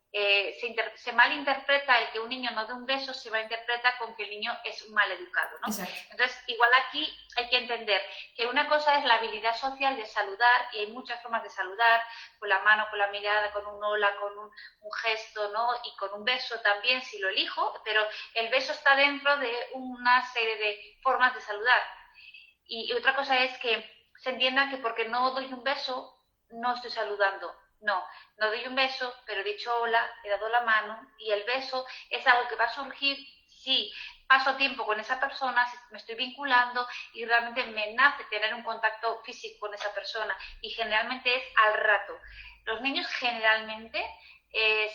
se malinterpreta el que un niño no dé un beso, se malinterpreta con que el niño es un mal educado, ¿no? Exacto. Entonces, igual aquí hay que entender que una cosa es la habilidad social de saludar, y hay muchas formas de saludar, con la mano, con la mirada, con un hola, con un gesto, ¿no? Y con un beso también, si lo elijo, pero el beso está dentro de una serie de formas de saludar. Y otra cosa es que se entienda que porque no doy un beso, no estoy saludando. No, no doy un beso, pero he dicho hola, he dado la mano, y el beso es algo que va a surgir si paso tiempo con esa persona, si me estoy vinculando y realmente me nace tener un contacto físico con esa persona, y generalmente es al rato. Los niños generalmente,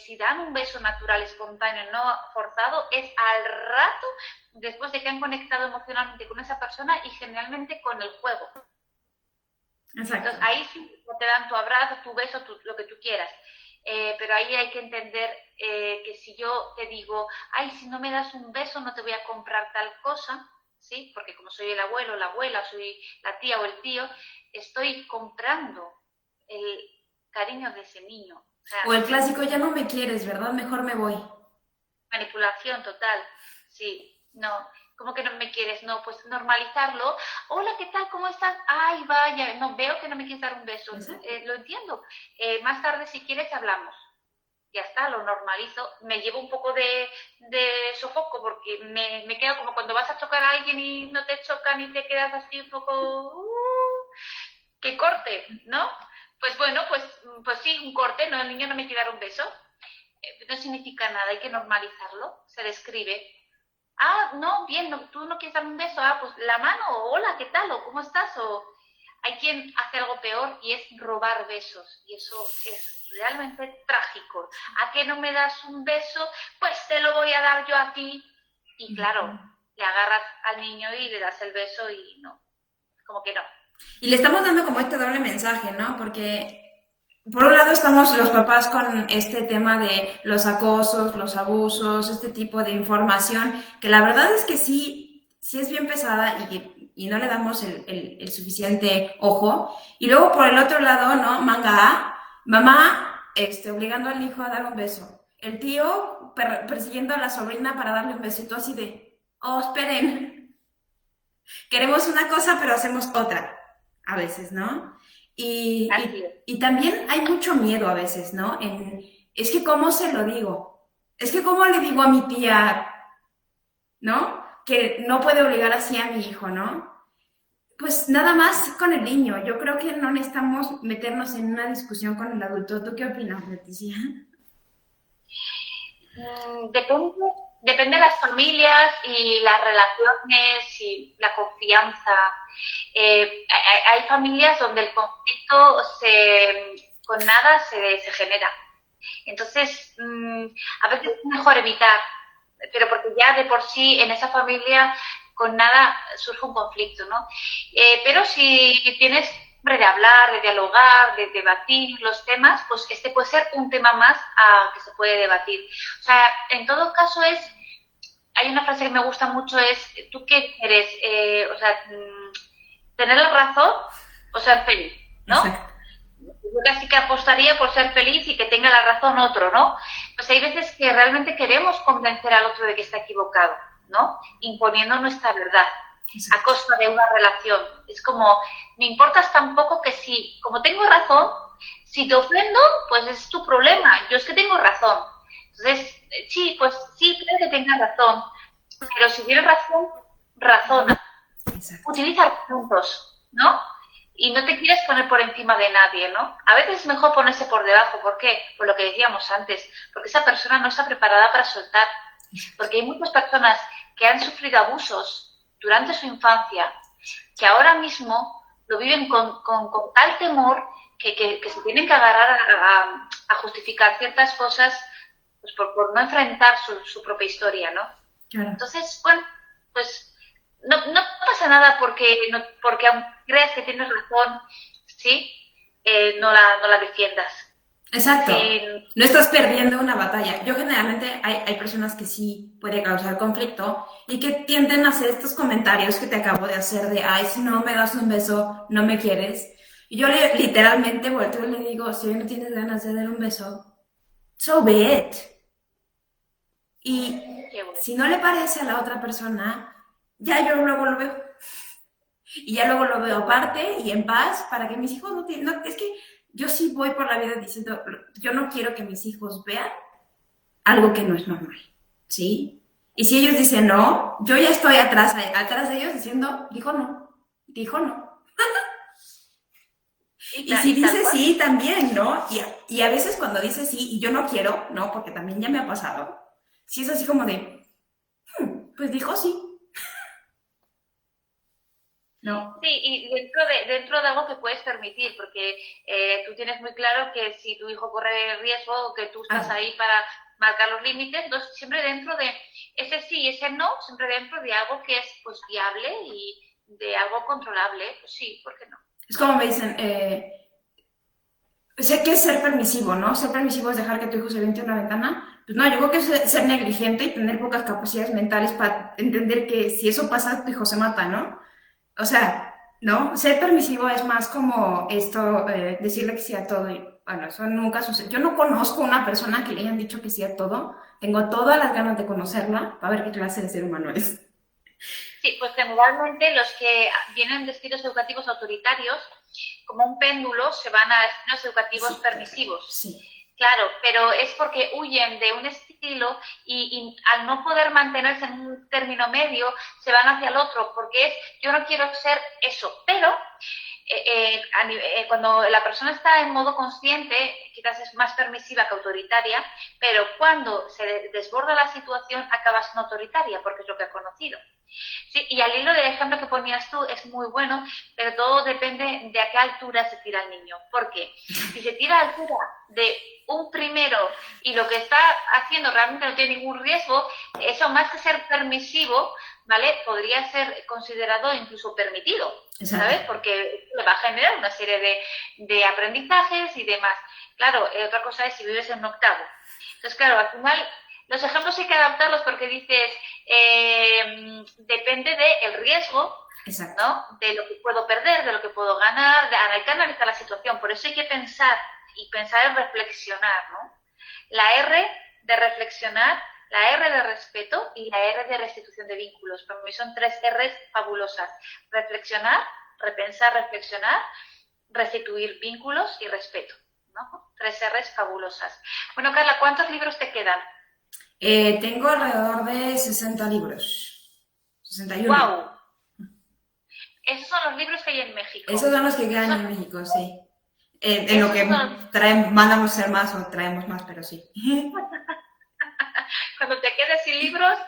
si dan un beso natural, espontáneo, no forzado, es al rato después de que han conectado emocionalmente con esa persona y generalmente con el juego. Exacto. Entonces ahí sí te dan tu abrazo, tu beso, lo que tú quieras. Pero ahí hay que entender que si yo te digo, ay, si no me das un beso no te voy a comprar tal cosa, ¿sí? Porque como soy el abuelo, la abuela, soy la tía o el tío, estoy comprando el cariño de ese niño. O el clásico, ya no me quieres, ¿verdad? Mejor me voy. Manipulación total, sí, no. ¿Cómo que no me quieres? No, pues normalizarlo. Hola, ¿qué tal? ¿Cómo estás? Ay, vaya, no, veo que no me quieres dar un beso. Lo entiendo. Más tarde, si quieres, hablamos. Ya está, lo normalizo. Me llevo un poco de sofoco porque me quedo como cuando vas a chocar a alguien y no te chocan y te quedas así un poco... ¡qué corte! ¿No? Pues bueno, pues sí, un corte. No, el niño no me quiere dar un beso. No significa nada, hay que normalizarlo. Se describe. Ah, no, bien, no, tú no quieres darme un beso, pues la mano, o hola, ¿qué tal? O ¿cómo estás? O hay quien hace algo peor y es robar besos, y eso es realmente trágico. ¿A qué no me das un beso? Pues te lo voy a dar yo a ti. Y claro, le agarras al niño y le das el beso y no, como que no. Y le estamos dando como este doble mensaje, ¿no? Porque por un lado estamos los papás con este tema de los acosos, los abusos, este tipo de información, que la verdad es que sí es bien pesada y no le damos el suficiente ojo. Y luego por el otro lado, ¿no? Manga A, mamá obligando al hijo a dar un beso. El tío persiguiendo a la sobrina para darle un besito así de, oh, esperen, queremos una cosa pero hacemos otra, a veces, ¿no? Y también hay mucho miedo a veces, ¿no? Es que cómo se lo digo, es que cómo le digo a mi tía, ¿no? que no puede obligar así a mi hijo, ¿no? Pues nada más con el niño. Yo creo que no necesitamos meternos en una discusión con el adulto. ¿Tú qué opinas, Leticia? Depende de las familias y las relaciones y la confianza. Hay familias donde el conflicto con nada se genera. Entonces, a veces es mejor evitar, pero porque ya de por sí en esa familia con nada surge un conflicto, ¿no? Pero si tienes de hablar, de dialogar, de debatir los temas, pues este puede ser un tema más que se puede debatir. O sea, en todo caso hay una frase que me gusta mucho, es, ¿tú qué quieres? O sea, tener la razón o ser feliz, ¿no? Exacto. Yo casi que apostaría por ser feliz y que tenga la razón otro, ¿no? Pues hay veces que realmente queremos convencer al otro de que está equivocado, ¿no? Imponiendo nuestra verdad a costa de una relación. Es como, me importas tan poco que si, como tengo razón, si te ofendo, pues es tu problema. Yo es que tengo razón. Entonces, sí, pues sí, creo que tengas razón. Pero si tienes razón, razona. Exacto. Utiliza argumentos, ¿no? Y no te quieres poner por encima de nadie, ¿no? A veces es mejor ponerse por debajo. ¿Por qué? Por lo que decíamos antes. Porque esa persona no está preparada para soltar. Porque hay muchas personas que han sufrido abusos durante su infancia, que ahora mismo lo viven con tal temor que se tienen que agarrar a justificar ciertas cosas pues por no enfrentar su propia historia, ¿no? Claro. Entonces, bueno, pues no pasa nada porque aunque creas que tienes razón, ¿sí? No la defiendas. Exacto. Sí. No estás perdiendo una batalla. Yo generalmente hay personas que sí puede causar conflicto y que tienden a hacer estos comentarios que te acabo de hacer de, ay, si no me das un beso, no me quieres. Y yo literalmente vuelto y le digo, si hoy no tienes ganas de dar un beso, so be it. Y si no le parece a la otra persona, ya yo luego lo veo. Y ya luego lo veo aparte y en paz para que mis hijos no tienen... No, es que yo sí voy por la vida diciendo, yo no quiero que mis hijos vean algo que no es normal, ¿sí? Y si ellos dicen no, yo ya estoy atrás de ellos diciendo, dijo no, dijo no. Y si dice sí, también, ¿no? Y a veces cuando dice sí y yo no quiero, ¿no? Porque también ya me ha pasado, sí es así como de, pues dijo sí. No. Sí, y dentro de algo que puedes permitir, porque tú tienes muy claro que si tu hijo corre riesgo o que tú estás ahí para marcar los límites, entonces siempre dentro de ese sí y ese no, siempre dentro de algo que es pues viable y de algo controlable, pues sí, ¿por qué no? Es como me dicen, sé que es ser permisivo, ¿no? Ser permisivo es dejar que tu hijo se vente una ventana. Pues no, yo creo que es ser negligente y tener pocas capacidades mentales para entender que si eso pasa, tu hijo se mata, ¿no? O sea, ¿no? Ser permisivo es más como esto, decirle que sí a todo. Y, bueno, eso nunca sucede. Yo no conozco una persona que le hayan dicho que sí a todo. Tengo todas las ganas de conocerla para ver qué clase de ser humano es. Sí, pues generalmente los que vienen de estilos educativos autoritarios, como un péndulo, se van a estilos educativos permisivos. Sí. Claro, pero es porque huyen de un estilo y al no poder mantenerse en un término medio, se van hacia el otro, porque es, yo no quiero ser eso, pero cuando la persona está en modo consciente, quizás es más permisiva que autoritaria, pero cuando se desborda la situación, acaba siendo autoritaria, porque es lo que ha conocido. Sí, y al hilo del ejemplo que ponías tú es muy bueno, pero todo depende de a qué altura se tira el niño. Porque si se tira a altura de un primero y lo que está haciendo realmente no tiene ningún riesgo, eso más que ser permisivo, ¿vale? Podría ser considerado incluso permitido, ¿sabes? Exacto. Porque le va a generar una serie de aprendizajes y demás. Claro, otra cosa es si vives en un octavo. Entonces, claro, al final los ejemplos hay que adaptarlos porque dices, depende del riesgo, Exacto. ¿no? De lo que puedo perder, de lo que puedo ganar, hay que analizar la situación. Por eso hay que pensar en reflexionar, ¿no? La R de reflexionar, la R de respeto y la R de restitución de vínculos. Para mí son 3 R's fabulosas. Reflexionar, repensar, reflexionar, restituir vínculos y respeto, ¿no? 3 R's fabulosas. Bueno, Carla, ¿cuántos libros te quedan? Tengo alrededor de 60 libros. 61. ¡Wow! Esos son los libros que hay en México. Esos son los que quedan en México, sí. En lo que son... mandamos ser más o traemos más, pero sí. Cuando te quedes sin libros,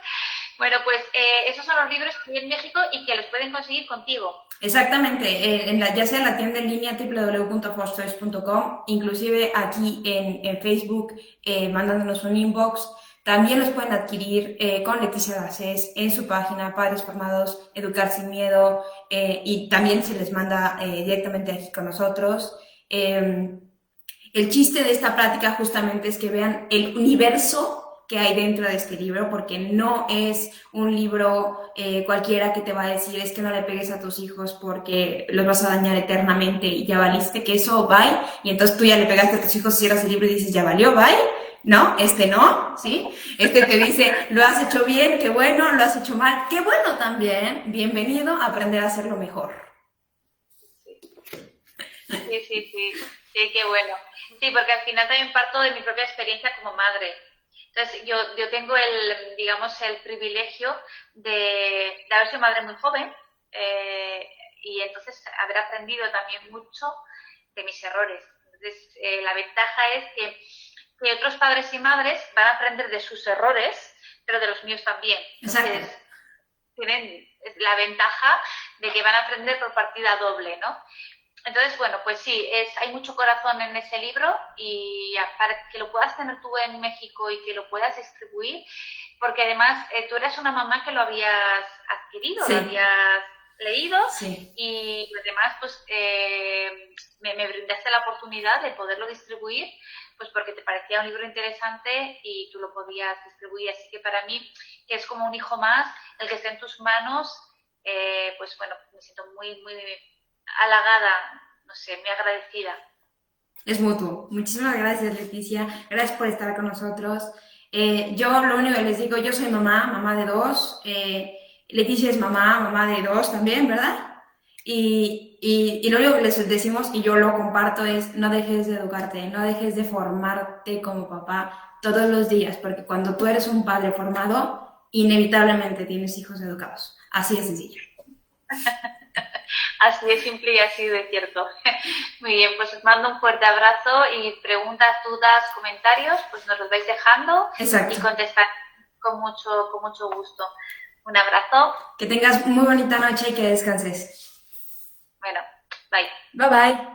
bueno, pues esos son los libros que hay en México y que los pueden conseguir contigo. Exactamente, ya sea en la tienda en línea www.fostoys.com, inclusive aquí en Facebook, mandándonos un inbox. También los pueden adquirir con Leticia Garcés en su página Padres Formados, Educar Sin Miedo, y también se les manda directamente aquí con nosotros. El chiste de esta plática justamente es que vean el universo que hay dentro de este libro, porque no es un libro cualquiera que te va a decir es que no le pegues a tus hijos porque los vas a dañar eternamente y ya valiste, que eso, bye, y entonces tú ya le pegaste a tus hijos, cierras el libro y dices, ya valió, bye. No, no, ¿sí? Te dice, lo has hecho bien, qué bueno, lo has hecho mal, qué bueno también, bienvenido a aprender a hacerlo mejor. Sí, qué bueno. Sí, porque al final también parto de mi propia experiencia como madre. Entonces, yo tengo el privilegio de haber sido madre muy joven y entonces haber aprendido también mucho de mis errores. Entonces, la ventaja es que otros padres y madres van a aprender de sus errores, pero de los míos también. Entonces, tienen la ventaja de que van a aprender por partida doble, ¿no? Entonces, bueno, pues sí, hay mucho corazón en ese libro y para que lo puedas tener tú en México y que lo puedas distribuir, porque además tú eres una mamá que lo habías adquirido, sí. Lo habías leído, sí. Y además pues me brindaste la oportunidad de poderlo distribuir, pues porque te parecía un libro interesante y tú lo podías distribuir. Así que para mí, que es como un hijo más, el que esté en tus manos, pues bueno, me siento muy, muy halagada, no sé, muy agradecida. Es mutuo. Muchísimas gracias, Leticia. Gracias por estar con nosotros. Yo lo único que les digo, yo soy mamá de dos. Leticia es mamá de dos también, ¿verdad? Y lo único que les decimos, y yo lo comparto, es no dejes de educarte, no dejes de formarte como papá todos los días, porque cuando tú eres un padre formado, inevitablemente tienes hijos educados. Así de sencillo. Así de simple y así de cierto. Muy bien, pues os mando un fuerte abrazo y preguntas, dudas, comentarios, pues nos los vais dejando. Exacto. Y contestar con mucho gusto. Un abrazo. Que tengas muy bonita noche y que descanses. Bueno, bye. Bye bye.